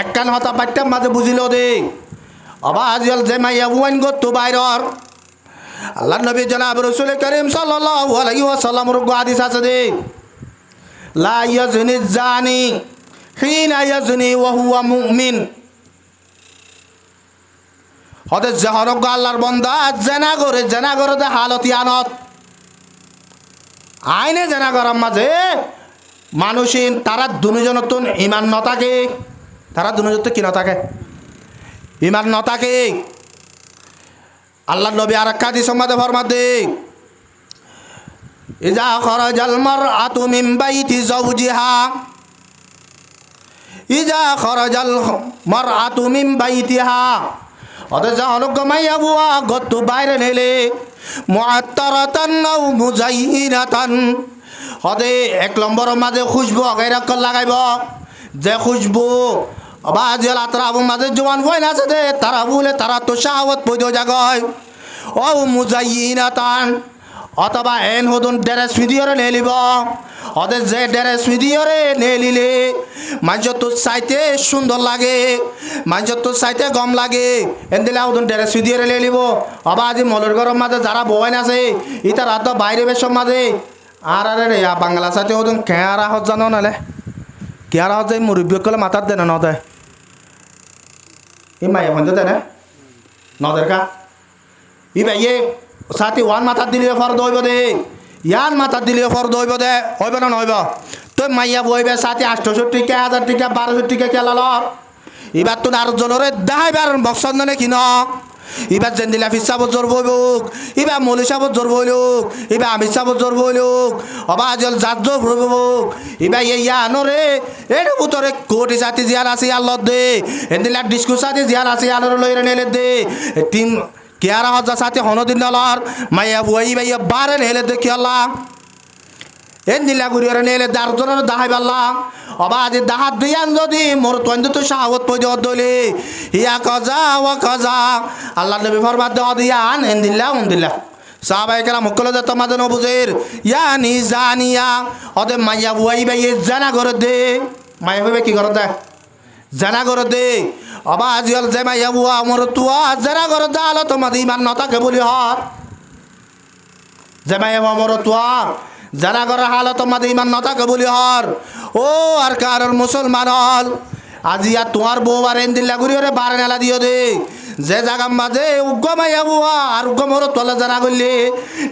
একখান হতা বাচ্চার মাঝে বুঝিল দে আবাজ যে মাইয়া বুয়ান গত্তু বাইরর আল্লাহ নবী জনাব রাসূল করিম সাল্লাল্লাহু আলাইহি ওয়াসাল্লামের হাদিস আছে দে লা ইয়াজনি জানি হিনা ইয়াজনি ওয়া হুয়া মুমিন হতে জহরক আল্লাহর বান্দা জানা করে দে হালত ইয়ানত আইনে জানা করার মাঝে মানুষিন তারা দুজনতন ইমান নতাকে তারা দুজনত কি নতাকে ইমান নতাকে আল্লাহ নবী আর একটা হাদিস মাঝে ফরমাত দে ইজা খরাজাল মারআতু মিন বাইতি যাওজিহা ইজা খরাজাল মারআতু মিন বাইতিহা ওদের যা অনুজ্ঞ মাইয়া বুয়া গত্তু বাইরে নেলে মুআত্তারাতান আও মুজাইহিনাতান হদে এক নম্বরের মাঝে খুশবু অগাইরা কল লাগাইব যে খুশবু বাজেল আতরাবুর মাঝে জওয়ান বইন আছে দে তারা বলে তারা তো শাহওয়াত পয়দো জাগয় ও মুজাইহিনাতান অথবা এন হদুন ড্রেস ভিডিওরে নেলিব ওদের যে ড্রেস ভিডিওরে নেলিলে মানুষ তো চাইতে সুন্দর লাগে মানুষ তো চাইতে গম লাগে এন দিলে হদুন ড্রেস ভিডিওরে নেলিব আবার আজি মলের গরম মাঝে যারা বইন আছে ইতার হাত বাইরে বেশ মাঝে আর আরে বাংলা সাথে হদুন কেয়ারা হত জানো নালে কেয়ারা হত যে মুরব্বী কলে মাথার দেন ন দেয় এই মাইয়া বন্ধ দেয় না নদের কা ই ভাইয়ে সাথে ওয়ান মাথার দিলে ফরদ হইব দে ইয়ান মাথার দিলে ফরদ হইব দে হইব না নহইব তো মাইয়া বইবে সাথে 800 টাকা 1000 টাকা 1200 টাকা কেলাল এবার তো আর জনরে দাহাইবার বক্সন নে কিন এবার জেন্দিলা ফিসাব জোর বইবুক এবার মৌলী সাহেব জোর বইলুক এবার আমির সাহেব জোর বইলুক অবা জল জাত জোর বইবুক এবার ইয়ানরে এর উতরে কোটি সাথে জিয়ার আছে আল্লাহ দে এন্দিলা ডিসকো সাথে জিয়ার আছে আলোর লইরে নেলে দে টিম কেয়ারা হজা সাথে হনদিন ডলার মাইয়া বুয়াই ভাইয়া বারে নেলে দেখি আল্লাহ এন দিলা গুড়িয়ারে নেলে দারজনের দাহাই পাল্লা অবা আজি দাহাত দিয়ান যদি মোর তৈন্দ তো শাহত পয়দ দলে ইয়া কজা ও কজা আল্লাহ নবী ফরমাত দেওয়া দিয়ান এন দিল্লা উন দিল্লা সাহাবায়ে কেরাম মুকলে যে তোমাদের নবুজের ইয়ানি জানিয়া ওদের মাইয়া বুয়াই ভাইয়ে জানা করে দে মাইয়া ভাই কি করে দে জানা করে দে অবা আজিল যে মাইয়া বুয়া মোর তুয়া জানা করে দে আলো তোমাদের ইমান নতাকে বলি হর যে মাইয়া বুয়া মোর তুয়া জানা করার হালত মাঝে ইমান নথাকে বলি হর ও আর কারোর মুসলমান হল আজি আর তোমার বউ আর এন দিল্লা ঘুরি ওরে বার নেলা দিও দে যে জায়গা মাঝে উগ্গমাইয়া বুয়া আর উগ্গমর তলে জানা করলে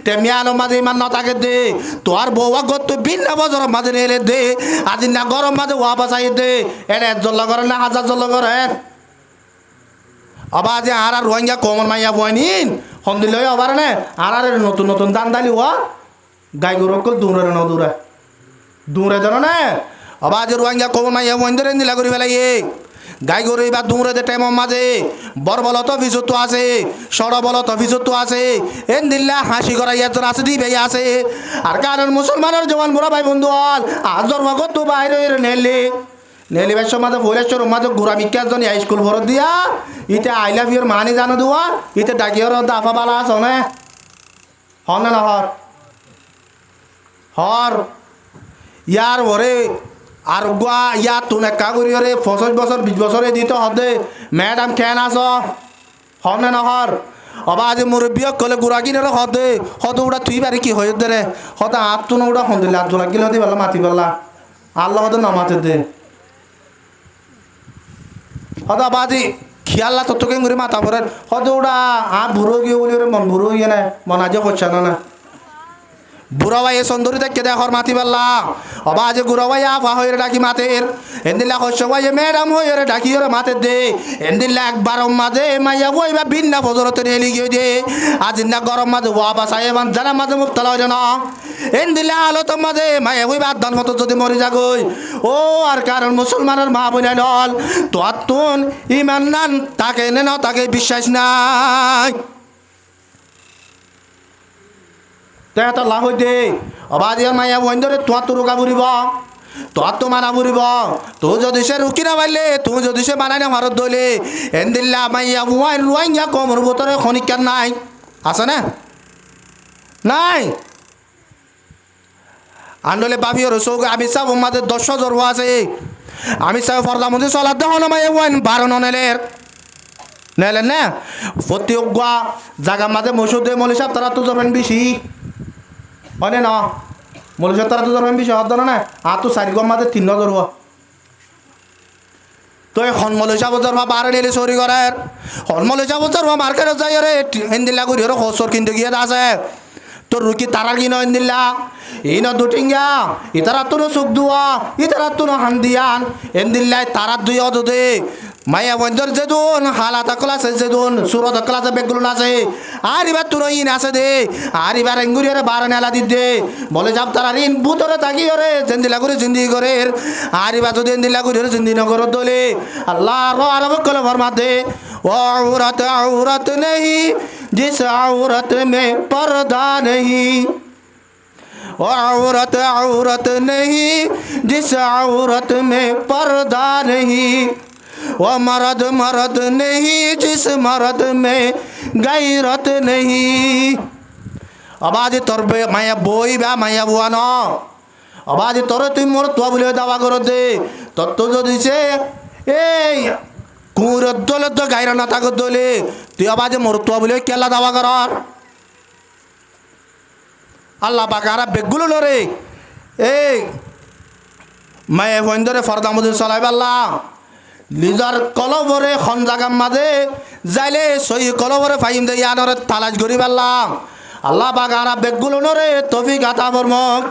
টেমিয়ানো মাঝে ইমান নথাকে দে তোর বউ গত ভিন্ন বছর মাঝে নেলে দে আজি না গরম মাঝে ওয়া বাসাই দে এটা জল করে না হাজার জল করে আবার যে আর রোহিঙ্গা কমন মাইয়া বয়নিন হন্দিল আবার নে আর নতুন নতুন দান দালি হওয়া গাই গরু কল দূরে ন দূরে দূরে জানো না আবার যে রোহিঙ্গা কমন মাইয়া বয়ন ধরে নিলা করি ফেলাই গাই গরু এবার দূরে দে টাইম মাঝে বর বল তো ফিসত আছে সড় বল তো ফিসত আছে এন দিল্লা হাসি করা একজন আছে দি ভাই আছে আর কারণ মুসলমানের জওয়ান বুড়া ভাই বন্ধু হল আর জন্মগত তো বাইরে নেলে নেলি বেশ মাঝে ভৈলেশ্বর মাঝে গুড়া মিক্কা জন স্কুল ভরত দিয়া ইতে আই লাভ ইউর মানি জানো দেওয়া ইতে ডাকিওর দাফা বালা আস নে হন না হর হর ইয়ার ভরে আর গুয়া ইয়া তুন একা করি রে 25 বছর 20 বছরে দিতে হদে ম্যাডাম কেন আস হন না হর অবা আজ মুরব্বী কলে গুড়া কিনে হদে হদ উড়া তুই বাড়ি কি হয়ে দে রে হদ আপ তুন উড়া হন দিলে আব্দুল গিল হতে পারলা মাতি পারলা আল্লাহ হদ নামাতে দে হদা বাজি খিয়াল্লা তোকে ঘুরে মাথা পরে হদ উড়া বুড়ো গিয়ে বলি ওরে মন বুড়ো গিয়ে না মন আজও হচ্ছে না বুড়া ভাই সুন্দরী দেখে দেখর মাতি পারলা অবা আজ গুড়া ভাই আফা হয়ে ডাকি মাতের এন্দিল্লা হস্য ভাই ম্যাডাম হয়ে ডাকি ওরে মাতের দে এন্দিল্লা একবার মাঝে মাইয়া বই বা বিন্না ফজরতে নেলি গিয়ে দে আজ না গরম মাঝে ওয়া বাসায় এবার জানা মাঝে মুক্তলা হয় না এন্দিল্লা আলো তো মাঝে মাইয়া বই বাদ দান মতো যদি মরি যাগই ও আর কারণ মুসলমানের মা বোনা নল তো তুন ইমান নান তাকে নে না তাকে বিশ্বাস নাই তো লাভ হইতে অবাদিয়ার মাইয়া বোন ধরে তোমার তো রোগা বুড়িব তোর তো মানা বুড়িব তো যদি সে রুকি না পারলে তুমি যদি সে বানাই না ভারত দলে এন দিল্লা মাইয়া বুয়াই রুয়াইয়া কমর বোতরে খনিকার নাই আছে না নাই আন্দোলে বাবি ওর চৌক আমি চাব মাঝে 10,000 আছে আমি চাব ফর্দা মধ্যে চলার দেহ না মাইয়া বুয়াইন 12 নেলের নেলেন না প্রতি গুয়া জায়গা মাঝে মসুদে মলি সাহেব তারা তো যাবেন বেশি হয় না মলি সাহেব তারা তো যাবেন বেশি হওয়ার ধরে না আর তো 4 গুয়া মাঝে 3,000 হওয়া তো এখন মলি সাহেব যাবা 12 নেলে চুরি করার হন মলি সাহেব যাবা মার্কেটে যাই রে হেন্দিল্লা করি ওর খসর কিনতে গিয়ে আছে তোর রুকি তারা কিনো হেন্দিল্লা এই না দুটিঙ্গা ইতারা তো চোখ দুয়া ইতারা তো হান দিয়ান হেন্দিল্লাই তারা দুই অদে মায়া বন্ধর যেদুন হালাতা ক্লাসে যেদুন সুরত ক্লাসে বেগুলো আছে আর এবার তোর ইন আছে দে আর এবার এঙ্গুরি রে 12 নেলা দি দে বলে যাব তারা ঋণ ভূতরে থাকি রে জিন্দিলা করে জিন্দি করে আর এবার যদি জিন্দিলা করে জিন্দি নগর দলে আল্লাহ আরব কলে ফরমা দে औरत नहीं जिस औरत में पर्दा नहीं औरत नहीं जिस औरत में पर्दा नहीं वो मर्द नहीं जिस मर्द में गैरत नहीं आवाज तोर माया बोई बा माया बुआ न आवाज तोर तुम मोर तो बोले दावा करो दे तो जो दिसे ए কুর দলে তো গাইরা না থাকত দলে তুই আবাজে মরতুয়া বলে কেলা দাওয়া কর আল্লাহ বাকারা বেগুলো লরে এই মায়ে বন্ধরে ফরদা মধ্যে চলাই পারলা নিজের কলবরে খন জাগার মাঝে যাইলে সই কলবরে ফাইম দে ইয়ানরে তালাশ করি পারলাম আল্লাহ বাকারা বেগুলো নরে তফিক আতা ফরমক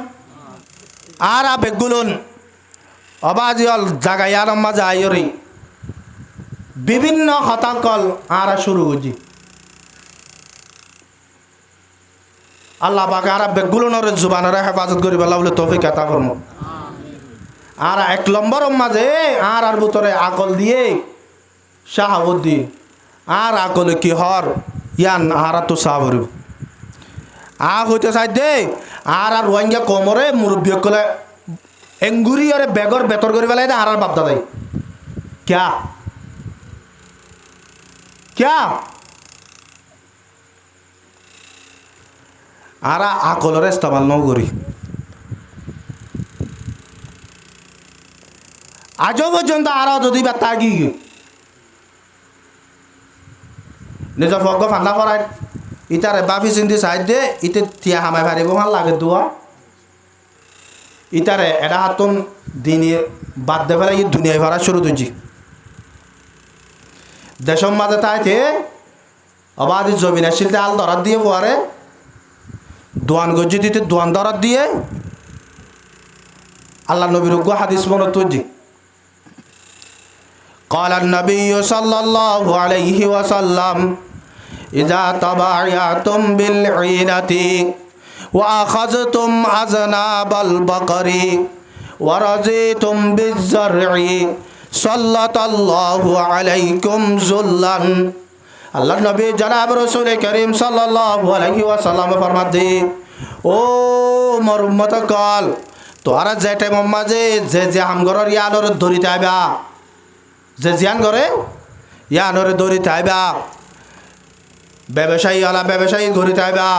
আর বেগুলন অবাজিয়াল জাগা ইয়ার মাঝে আইরি বিভিন্ন হতাকল আর শুরু করছি আল্লাহ পাক আর বেগুলোর জুবানের হেফাজত করি বলা বলে তৌফিক আতা করম আর 1 নম্বর মাঝে আর ভিতরে আকল দিয়ে শাহাবুদ্দি আর আকল কি হর ইয়ান আর তো সাবর আ হইতে চাই দে আর রোহিঙ্গা কোমরে মুরব্বী কলে এঙ্গুরি আরে বেগর বেতর করি বেলায় আর বাপ দাদাই ক্যা क्या आरा आकलर इस्तेमाल न करी आजो पर्यন্ত आरा যদি বা তাগি নিজের ফগ ফান্ডা করায় ইতারে বাফি চিন্তি সাইড দে ইতে তিয়া হামাই পারিব ভাল লাগে দুয়া ইতারে এটা হাতুন দিনে বাদ দে ফেলে দুনিয়ায় ভরা শুরু তুলছি দেশের মাঝে তাইতে আবার জমিন আসিলতে আল দরাত দিয়ে পরে দোয়ান গজ্জি দিতে দোয়ান দরাত দিয়ে আল্লাহ নবীর হাদিস মনে তুলছি قال النبي صلى الله عليه وسلم إذا تبايعتم بالعينة وأخذتم أذناب البقر ورضيتم بالزرع سلط الله عليكم ذلا আল্লাহ নবী জনাব রাসূল করিম সাল্লাল্লাহু আলাইহি ওয়াসাল্লাম ফরমাতে ও মোর উম্মত কল তোরা যে টাইম মাঝে যে আমগরর ইয়ানর ধরিতে আইবা যে জিয়ান করে ইয়ানর ধরিতে আইবা ব্যবসায়ী ধরিতে আইবা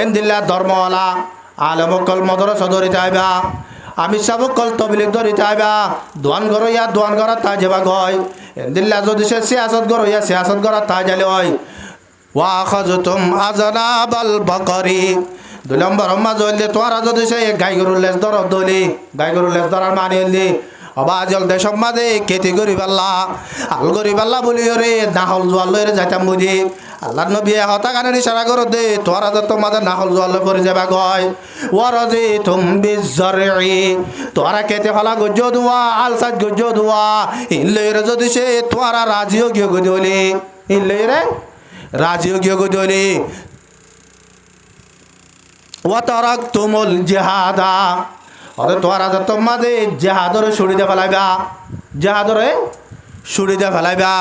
এনদিল্লা ধর্মওয়ালা আলমকল মদরসা ধরিতে আইবা আমি সাবকল তবলিগ ধরিতে আইবা দোয়ান ঘর ইয়া দোয়ান ঘর তা যাবা গয় এনদিল্লা যদি সে সিয়াসত ঘর ইয়া সিয়াসত ঘর তা যালে হয় ওয়া আখাযতুম আযনাবাল বাকরি 2 নম্বর মাঝে তোরা যদি সে গাই গরুর লেজ ধর দলি গাই গরুর লেজ ধরার মানে এলি অবাজল দেশম মাঝে কেতি গরিব আল্লাহ আল গরিব আল্লাহ বলি রে নাহল জোয়াল লইরে যাইতাম বুঝি আল্লাহ নবী হতা গানের ইশারা করো দে তোরা যত মাঝে নাহল জোয়াল পরে যাবা গয় ওয়ারাজি তুম বিজরই তোরা কেতে ফলা গজ্জ দুয়া আল সাজ গজ্জ দুয়া ইল্লেরে যদি সে তোরা রাজিও গিয়ে গদলি ইল্লেরে রাজিও গিয়ে গদলি ওয়া তারাকতুমুল জিহাদা অরে তোরা যত মাঝে জেহাদরে ছুড়িতে ফেলাইবা জেহাদরে ছুড়িতে ফেলাইবা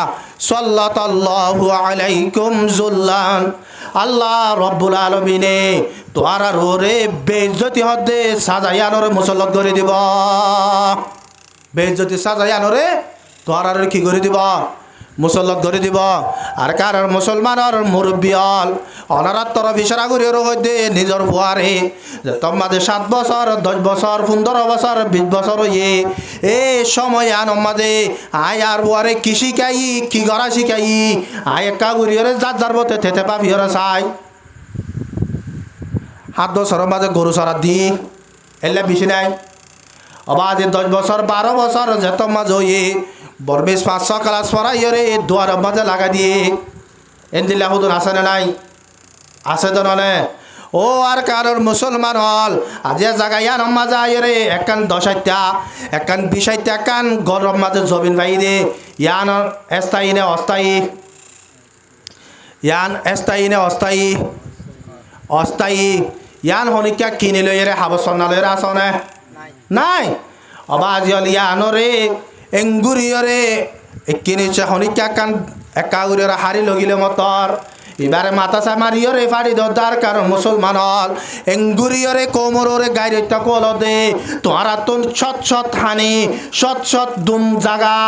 সাল্লাল্লাহু আলাইকুম যুল্লান আল্লাহ রব্বুল আলামিনে তোরা রোরে বেইজ্জতি হদে সাজায়ানরে মুসল্লত করে দিব বেইজ্জতি সাজায়ানরে তোরা কি করে দিব মুসল্লত করে দিব আর কারণ মুসলমানের মুরব্বিয়াল অনারার তরফ ইশারা করে হইতে নিজের ভুয়ারে যে তোমাদের 7 বছর 10 বছর 15 বছর 20 বছর হয়ে এই সময় আনমাদে আয় আর ভুয়ারে কি শিখাই কি গড়া শিখাই আয় একা গুরিয়রে যার বতে থেতে পাবি ওরা চাই 7 বছরের মাঝে গরু সরা দি এলে বেশি নাই আবার 10 বছর 12 বছর যেত মাঝে হয়ে বরবেশ 500 ক্লাস পড়াই রে দুয়ার মাঝে লাগা দিয়ে এনদিল্লা হুদুন আছে না নাই আছে তো নলে ও আর কারোর মুসলমান হল আজি জায়গায় ইয়ান মাঝে আয় রে একান 10টা একান 20টা একান গরম মাঝে জমিন ভাই দে ইয়ান স্থায়ী নে অস্থায়ী ইয়ান স্থায়ী নে অস্থায়ী অস্থায়ী ইয়ান হনিকা কিনে লই রে হাবসনা লই আসনে নাই অবাজ ইয়ানরে এঙ্গুরিয়রে একিনি চাহনিকা কান একাগুরিয়রে হারি লগিলে মতর এবারে মাথা চামারিয়রে ফাড়ি দরদার কারণ মুসলমান হল এঙ্গুরিয়রে কোমররে গাইরটা কল দে তোরা তুন সৎ হানি সৎ দুম জাগা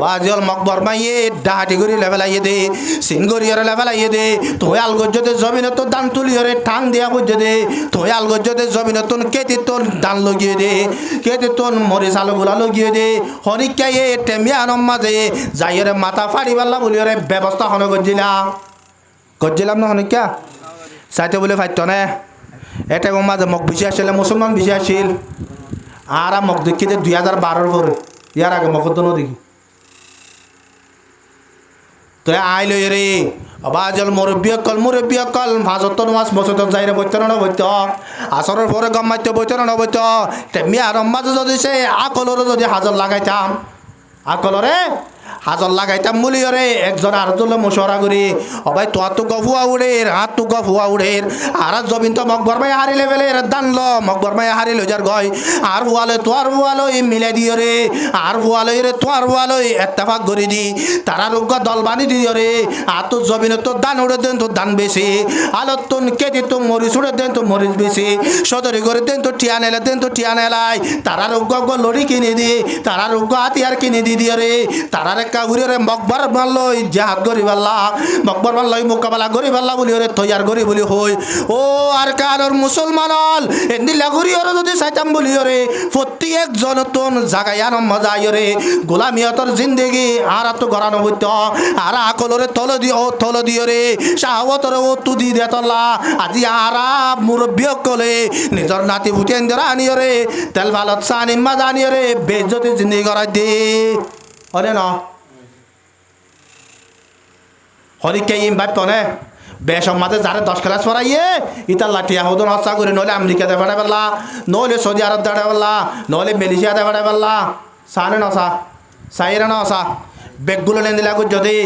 বাজল মকবর মাইয়ে ডাহাটি গরি লেভেলাইয়ে দে সিনগরিয়রে লেভেলাইয়ে দে তোই আলগজ্জতে জমিনে তো দান তুলিয়রে ঠাং দিয়া বুঝে দে তোই আলগজ্জতে জমিনে তুন কেতি তোন দান লগিয়ে দে কেতি তোন মরিচ আলুগুলা লগিয়ে দে হনিকাইয়ে টেমিয়ানম মাঝে যাইরে মাথা ফাড়ি পাল্লা বলিয়রে ব্যবস্থা হন গজ্জিলাম না হনিকা চাইতে বলে ফাইত নে এটা মাঝে মগ বেশি আসছিল মুসলমান বেশি আসছিল আর মগ দেখি 2012 পরে ইয়ার আগে মগ তো দেখি তো আই লই রে আবাজল মুরব্বী কল ভাজত মাছ বসত যাইরে বইতে না বইতে আসরের পরে গম্মাইতে বইতে না বইতে তেমি আর মাঝে যদি সে আকলরে যদি হাজর লাগাইতাম আকলরে হাজর লাগাইতাম মুলিয়রে একজন আর জলে মশরা করি অবাই তো তো গফুয়া উড়ের হাত তো গফুয়া উড়ের আর জমিন তো মকবর মাই হারি লেভেলের দান ল মকবর মাই হারি লজার গয় আর হুয়ালে তো আর হুয়ালই মিলে দিও রে আর হুয়ালই রে তো আর হুয়ালই ইত্তেফাক করে দি তারা রোগ দল বানি দিও রে আর তো জমিন তো দান উড়ে দেন তো দান বেশি আলত তো কেটে তো মরিচ উড়ে দেন তো মরিচ বেশি সদরি করে দেন তো টিয়া নেলে দেন তো টিয়া নেলাই তারা রোগ লড়ি কিনে দি তারা রোগ হাতিয়ার কিনে দি দিও রে তারা একা ঘুরে মকবর মারলো জাহাদ গরি পাল্লা মকবর মারলো মোকাবেলা গরি পাল্লা বলি ওরে তৈয়ার গরি বলি হই ও আর কারোর মুসলমান হল এন্দিলা ঘুরি ওরে যদি চাইতাম বলি ওরে প্রত্যেক জনতন জাগাইয়ান মজা ইরে গোলামিয়তর জিন্দেগি আর তো গড়ানো হইত আর আকলরে তল দিও রে শাহবতরে ও তুদি দে তল্লা আজি আরা মুরব্বী কলে নিজর নাতি ভুতেন ধরা আনিও রে তেল ভালত সানিন মাজা আনিও রে বেজ্জতি জিন্দেগি করাই দে হলে না হরিকে ইম ভাই তনে বেসম মাঝে যারে 10 ক্লাস পড়াইয়ে ইতার লাঠিয়া হতো নচ্ছা করে নইলে আমেরিকাতে পাঠাই পারলা নইলে সৌদি আরব দাঁড়াই পারলা নইলে মালয়েশিয়াতে পাঠাই পারলা সানে নসা সাইরে নসা বেগগুলো লেন দিলা যদি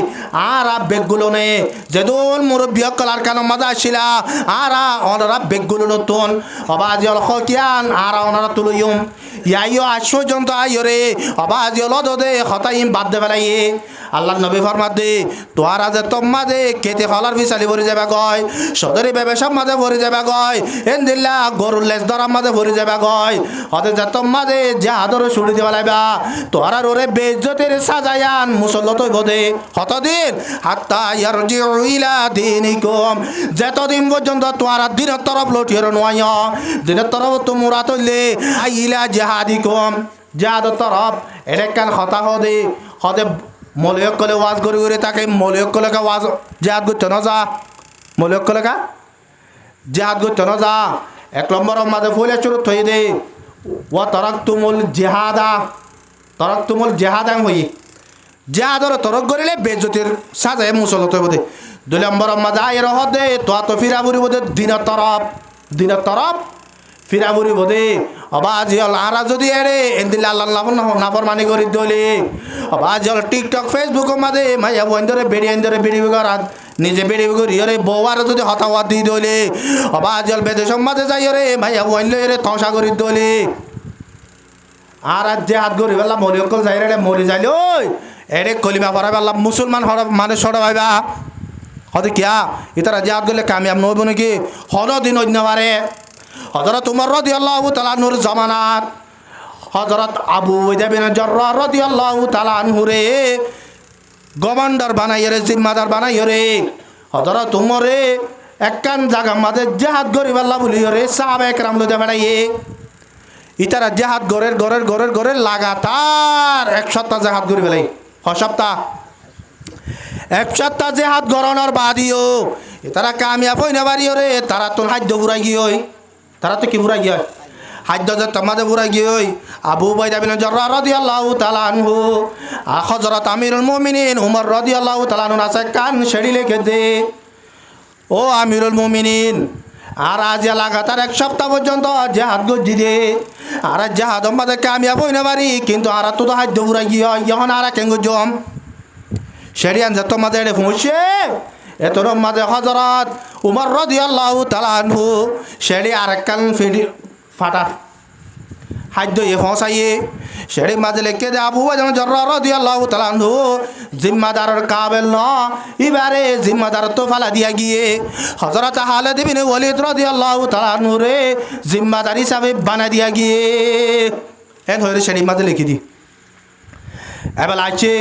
আর বেগগুলো নে যেদুন মুরব্বী কলার কান মজা আসছিলা আর ওনারা বেগগুলো নতুন অবাজি অল কিয়ান আর ওনারা তুলইম ইয়াইও আশ্চর্যন্ত আইরে অবাজি অল দে হতাইম বাদ দে বেলাইয়ে আল্লাহ নবী ফরমাত দে তোয়ারা যে তোমা দে কেতে ফলার ফিসালি ভরি যাবে গয় সদরি ব্যবসা মাঝে ভরি যাবে গয় এন্দিল্লা গরুর লেজ ধরার মাঝে ভরি যাবে গয় হতে যে তোমা দে যে আদর শুড়ি দেওয়া লাগবা তোয়ারা ওরে বেজ্জতের সাজায়ান মুসল্লতই বোধে হতদিন হাত্তা ইয়ারজিউ ইলা দীনিকুম যতদিন পর্যন্ত তোয়ারা দিনের তরফ লটিয়ে নয় দিনের তরফ তোমরা তৈলে আইলা জিহাদিকুম জিহাদের তরফ এটা কান হতা হদে হদে মলয়ক কলে ওয়াজ করি করে তাকে মলয়ক কলেকা ওয়াজ জিহাদ করতে না যা মলয়ক কলেকা জিহাদ করতে না যা 1 নম্বর মাঝে ফুলে শুরু থই দে ও তরাকতুমুল জিহাদাং হই জিহাদর তরক করিলে বেজ্জতির সাজায় মুসলত বোধে 2 নম্বর মাঝে আয়ের হদে তো ফিরাবুরি বোধে দিনের তরফ ফিরাবুরি বোধে অবাজিয়াল আরা যদি এরে এন্দিল্লা আল্লাহ নাফরমানি করি দলে অবাজিয়াল টিকটক ফেসবুক মাঝে মাইয়া বন্ধরে বেড়ি করাত নিজে বেড়ি করি রে বউয়ার যদি হতাওয়া দি দলে অবাজিয়াল বেদেশ মাঝে যাই রে মাইয়া বন্ধ রে থসা করি দলে আর যে হাত গরি বেলা মরি অকল যাই রে মরি যাইলে ওই এরে কলিমা পড়া বেলা মুসলমান মানুষ সরা ভাইবা হতে কিয়া ইতারা যে হাত গলে কামিয়াব নইব নাকি হর দিন অন্য পারে হযরত উমর রাদিয়াল্লাহু তাআলা নূর জামানাত হযরত আবু উবাইদা বিন জাররাহ রাদিয়াল্লাহু তাআলা আনহু রে গভর্নর বানাইয়ে রে জিম্মাদার বানাইয়ে রে হযরত উমরে একখান জায়গা মাঝে জিহাদ করিব আল্লাহ বলি রে সাহাবা একরাম লইতে বাড়াইয়ে ইতারা জিহাদ গরের লাগাতার 1 সপ্তাহ জিহাদ করি বেলাই সপ্তাহ 1 সপ্তাহ জিহাদ গরনের বাদিও তারা কামিয়াব হই না বাড়িও রে তারা তো খাদ্য পুরাই গিয়ে তারা তো কি পুরাই গিয়ে খাদ্য যে তোমাদের পুরাই গিয়ে আবু উবাইদা বিন জাররাহ রাদিয়াল্লাহু তাআলা আনহু হযরত আমিরুল মুমিনিন উমর রাদিয়াল্লাহু তাআলা আনহু আছে কান ছেড়ি লিখে দে ও আমিরুল মুমিনিন আর আজ লাগাতার 1 সপ্তাহ পর্যন্ত জিহাদ গজি দে আর জিহাদ আমাদের কামিয়াব হই না বাড়ি কিন্তু আর তো খাদ্য পুরাই গিয়ে এখন আর কেন জম শেরিয়ান যে তোমাদের পৌঁছে এতর মাঝে হযরত উমর রাদিয়াল্লাহু তাআলা আনহু শেরি আরেকখান ফিডি ফাটা খাদ্য পৌঁছাইয়ে শেরি মাঝে লেখে দে আবু উবাইদা জাররাহ রাদিয়াল্লাহু তাআলা আনহু জিম্মাদারের কাবেল ন এবারে জিম্মাদার তো ফালা দিয়া গিয়ে হযরত খালিদ বিন ওয়ালিদ রাদিয়াল্লাহু তাআলা আনহু রে জিম্মাদার হিসাবে বানা দিয়া গিয়ে এন হইরে শেরি মাঝে লিখে দি এবার আছে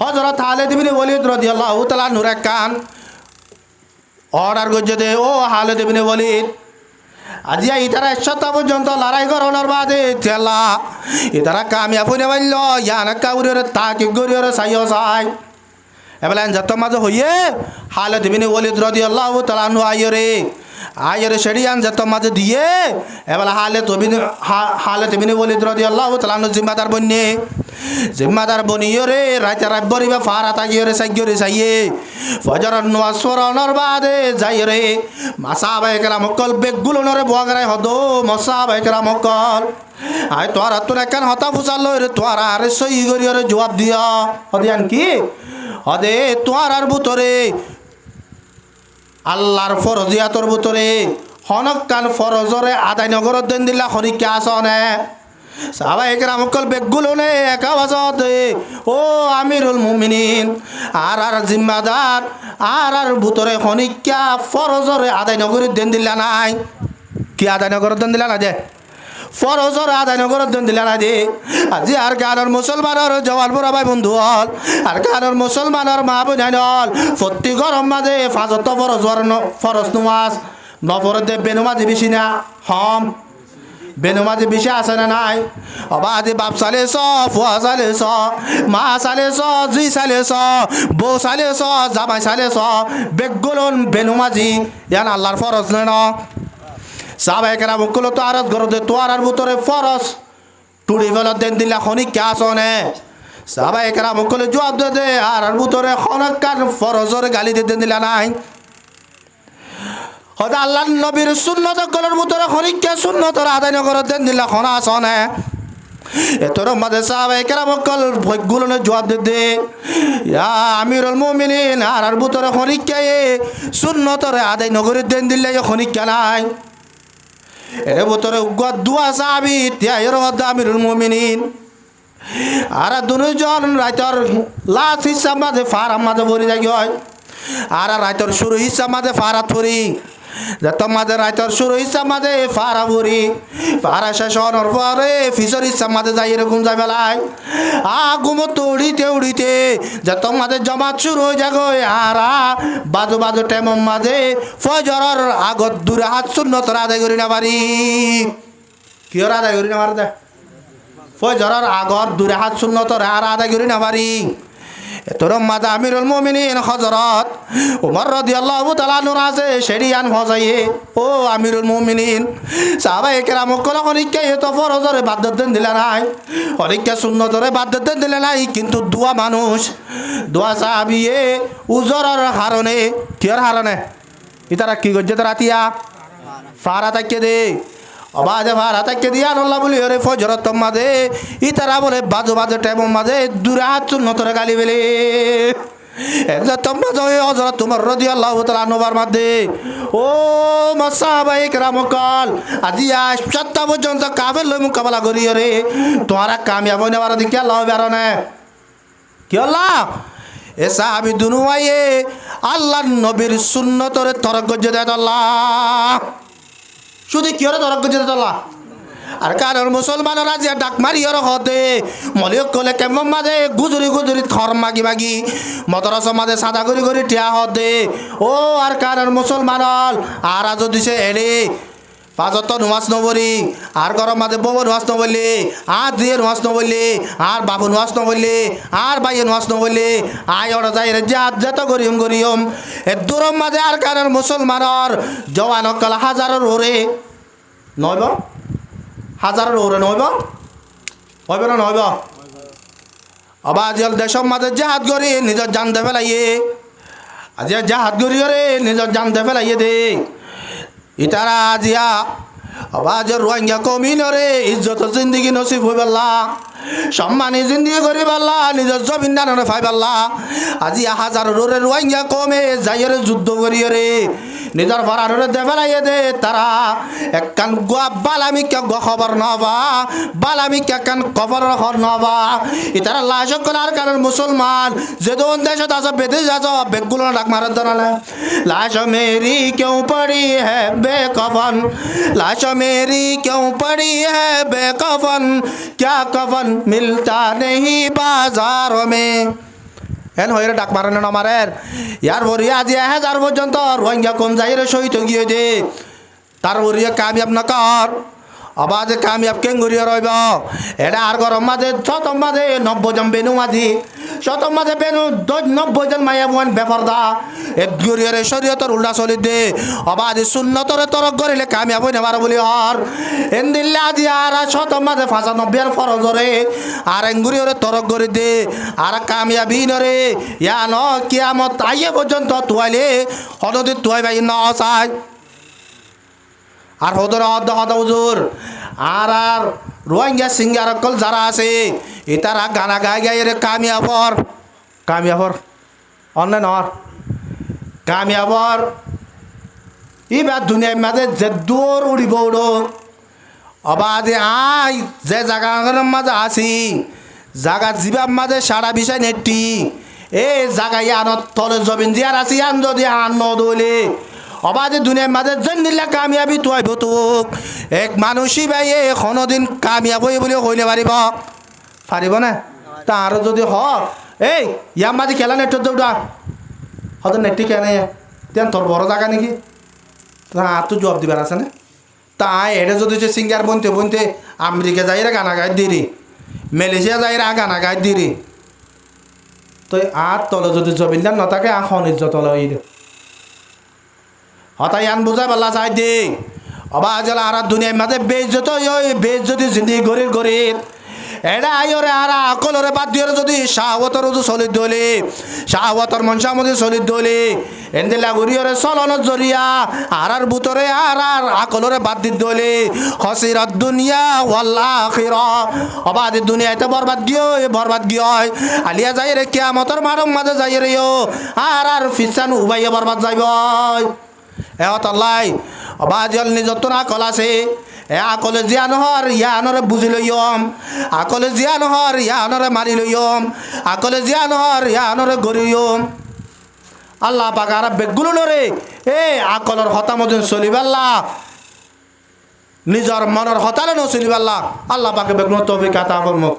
হযরত খালিদ বিন ওয়ালিদ রাদিয়াল্লাহু তাআলা নূর কান অর্ডার গজে দে ও খালিদ বিন ওয়ালিদ আজিয়া ইতারা 1 সপ্তাহ পর্যন্ত লড়াই করানোর বাদে চেলা ইতারা কামিয়াব হইনে পারল ইয়ান কাউরে তাকিব গরিয়রে সাইও সাই এবেলা যত মাঝে হইয়ে খালিদ বিন ওয়ালিদ রাদিয়াল্লাহু তাআলা নু আয়রে শেরিয়ান যত মাঝে দিয়ে এবেলা খালিদ বিন ওয়ালিদ রাদিয়াল্লাহু তাআলা নু জিম্মাদার বনিও রে রাতে রাত বরিবা ফারা তাগিও রে সাইগিও রে সাইয়ে ফজরের নামাজ পড়ানোর বাদে যাই রে মাসাবা একরাম কল বেগগুলো নরে বগারাই হদো মাসাবা একরাম কল আয় তোরা তোর একখান হতা ফুসাল রে তোরা আরে সই করিও রে জবাব দিয়া হদিয়ান কি হদে তোরার ভিতরে আল্লাহর ফরজিয়াতর ভিতরে হনকান ফরজরে আদায় নগরত দেন দিলা হরিকা আসনে সাহাবা একরাম কল বেগগুলো নে এক আওয়াজত ও আমিরুল মুমিনিন আর জিম্মাদার আর ভিতরে হনিকা ফরজরে আদায় নগরীর দেন দিলা নাই কি আদায় নগরত দেন দিলা না যে ফরজর আদায় নগর দেন দিলে না দে আজি আর গানের মুসলমানের জওয়াল বুড়া ভাই বন্ধু হল আর গানের মুসলমানের মা বোনাই হল প্রতি গরম মাঝে ফাজত ফরজ নমাজ নফরে দে বেনুমাজি বেশি না হম বেনুমাজি বেশি আছে না নাই অবা আজি বাপ চালে চ ফুয়া চালে চ মা চালে চ জুই চালে চ বউ চালে চ জামাই চালে চ বেগুলন বেনুমাজি ইয়ান আল্লাহর ফরজ নেই ন সাবাই কেনা মুকুলো তো আরত গরদে তো আর ভিতরে ফরজ টুড়ি ফেলত দেন দিলে খনিক কে আসনে সাবাই কেনা মুকুলো জবাব দে দে আর ভিতরে খনকার ফরজর গালি দিয়ে দেন দিলে নাই হয়তো আল্লাহ নবীর সুন্নত গলের ভিতরে খনিককে সুন্নতর আদায় নগর দেন দিলে খনা আসনে এতর মাঝে সাহাবায়ে কেরাম কল ভয়গুলোনে জবাব দে দে ইয়া আমিরুল মুমিনিন আর ভিতরে খনিককে সুন্নতর আদায় নগর দেন দিলে খনিককে নাই এর ভিতরে উগ্র দুয়া সাহাবী তিয়ার মধ্যে আমিরুল মুমিনিন আর দুজন রাইতর লাস্ট হিসাব মাঝে ফারাম মাঝে ভরি যাই হয় আর রাইতর শুরু হিসাব মাঝে ফারা থরি যত মাঝে রাইতর শুরু হিসাব মাঝে ফারা ভরি ফারা শেষ হওয়ার পরে ফিসর হিসাব মাঝে যাই এরকম যাই বেলায় ঘুমোতে উড়িতে উড়িতে যত মাঝে জমাত শুরু হয়ে যাগো আর বাজু বাজু টেমম মাঝে ফজরের আগত দূরে হাত সুন্নতর আদায় করি না পারি কিয়র আদায় করি না পারে দে ফজরের আগত দূরে হাত সুন্নতর আর আদায় করি না পারি তোর মাদা আমিরুল মুমিনিন হযরত ওমর রাদিয়াল্লাহু তাআলা নূর আছে শরিয়ান ফজাইয়ে ও আমিরুল মুমিনিন সাহাবায়ে কেরাম কল খনিককে তো ফরজরে বাদ দেন দিলে নাই খনিককে সুন্নতরে বাদ দেন দিলে নাই কিন্তু দুয়া মানুষ দুয়া সাহাবিয়ে উজরের কারণে কির কারণে ইতারা কি গজ্জে রাতিয়া ফারা তাকে দে অবাজে ফারা তাকে দিয়া আল্লাহ বলি রে ফজরত মাঝে ইতারা বলে বাজু বাজু টাইম মাঝে দূরে হাত সুন্নতরে গালি বেলে হযরত তোমার রাদিয়াল্লাহু তাআলা নবার মধ্যে ও সাহাবায়ে কেরাম কল আজি আজ সত্তা পর্যন্ত কাফের লই মোকাবেলা করি রে তোরা কামিয়াব নেবার দিকে আল্লাহ বেরনে কি আল্লাহ এ সাহাবী দুনুয়ায়ে আল্লাহর নবীর সুন্নতরে তরক গজ্জে দেয় আল্লাহ শুধু কি হরে তরক গজ্জে দেয় আল্লাহ আর কারণ মুসলমানরা যে ডাক মারিয়র হতে মলিয়ক কলে কেমন মাঝে গুজুরি গুজুরি থর মাগি মাগি মতরস মাঝে সাদা করি করি টিয়া হতে ও আর কারণ মুসলমান আর আজ দিছে এড়ে পাঁচত নুয়াজ নবরি আর গরম মাঝে বউ নুয়াজ নবললে আর দিয়ে নুয়াজ নবললে আর বাবু নুয়াজ নবললে আর বাইয়ে নুয়াজ নবললে আয় ওরা যাই রে যত গরিয়ম এ দূরম মাঝে আর কারণ মুসলমানের জওয়ান অকল হাজারের ওরে নয়ব হাজারের ওরে নয়ব হইব না নয়ব আবার দেশের মাঝে জাহাজ করি নিজের জান দে ফেলাইয়ে আজ জাহাজ করি রে নিজের জান দে ফেলাইয়ে দে ইতারা আজিয়া আবাজ রোহিঙ্গা কমিনরে ইজ্জত জিন্দগি নসিব হই পাল্লা সম্মানী জিন্দগি করি পাল্লা নিজের জমিন দানরে ফাই পাল্লা আজি হাজার রোরে রোহিঙ্গা কমে যাইরে যুদ্ধ করিয়রে নিজের ভাড়ারে দে ফেলাইয়ে দে তারা একখান বালামিকা খবর নবা বালামিকা একখান খবর নবা ইতারা লাশ করার কারণ মুসলমান যে দোন দেশত আছে বেদে যা বেগুলো ডাক মারার দনালে লাশ মেরি কেউ পড়ি है बेकफन लाश मेरी क्यों पड़ी है बेकफन क्या कफन मिलता नहीं बाजारों में এন হয়ে ডাক মারেন আমারের ইয়ার ভরিয়া আজি 1000 পর্যন্ত রোহিঙ্গা কম যাইরে শহীদ গিয়ে দে তার ভরিয়া কামিয়াব না কর আবাজ কামিয়াব কেন গরিয়া রইব এটা আর গরম মাঝে শতম মাঝে 90 জন বেনু মাঝি শতম মাঝে বেনু 90 জন মায়া বোন বেপরদা এক গরিয়ার শরীয়তর উল্টা চলি দে আবাজ সুন্নতরে তরক করিলে কামিয়াব হই নেবার বলি হর এন্দিল্লা আজি আর শতম মাঝে 95 এর ফরজরে আর এঙ্গুরিয়রে তরক করি দে আর কামিয়াবি নরে ইয়া ন কিয়ামত আইয়ে পর্যন্ত তুয়াইলে হদতে তুয়াই ভাই না আসাই আর হদর হদ হদ হুজুর আর আর রোহিঙ্গা সিঙ্গার কল যারা আছে এতারা গানা গাই গাই রে কামিয়াবর অন্য নর কামিয়াবর এবার দুনিয়ার মাঝে যে দৌড় উড়িব উড়ো অবাদে আই যে জায়গার মাঝে আসি জায়গা জীবার মাঝে সারা বিষয় নেটি এই জায়গায় আনত তলে জমিন জিয়ার আছি আন যদি আন নদলে অবাধে দুনিয়ার মাঝে যেন দিলে কামিয়াবি তুয়াইব তোক এক মানুষই বাইয়ে কোনোদিন কামিয়াব হই বলে কইলে পারিব না তার যদি হ এই ইয়ার মাঝে খেলা নেট দৌড়া হয়তো নেটটি কেনে তেন তোর বড় জায়গা নাকি তা তো জবাব দিবার আছে না তাই এটা যদি যে সিঙ্গার বনতে বনতে আমেরিকা যাইরা গানা গাই দিরি মালয়েশিয়া যাইরা গানা গাই দিরি তো আর তলে যদি জবিনদার না থাকে আর খনিজ তলে ওই হতাই আন বুঝাই পাল্লা চাই দে অবা জেলা আর দুনিয়ার মাঝে বেজত যদি জিন্দি গরির এটা আইরে আর আকলরে বাদ দিয়ে যদি শাহওয়াতর চলিত দলে শাহওয়াতর মনসা মধ্যে চলিত দলে এনদে লাগুরিয়রে চলনের জরিয়া আর বুতরে আর আকলরে বাদ দি দলে খসিরাত দুনিয়া ওয়াল আখিরা অবাদি দুনিয়াতে বরবাদ গিয়ে আলিয়া যাই রে কিয়ামতের মাঝে যাই রে আর ফিসান উবাইয়ে বরবাদ যাইব এত আল্লাহ অবাজল নিজত্ব আকল আছে এ আকলে জিয়ান হর ইয়ানরে বুঝি লইম আকলে জিয়ান হর ইয়ানরে মারি লইম আকলে জিয়ান হর ইয়ানরে গরিয়ম আল্লাহ পাক আর বেগুলো নরে এ আকলর হতা মদিন চলিবাল্লা নিজর মনের হতালে নচলিবাল্লা আল্লাহ পাকে বেগুলো তৌফিক আতা ফরমুক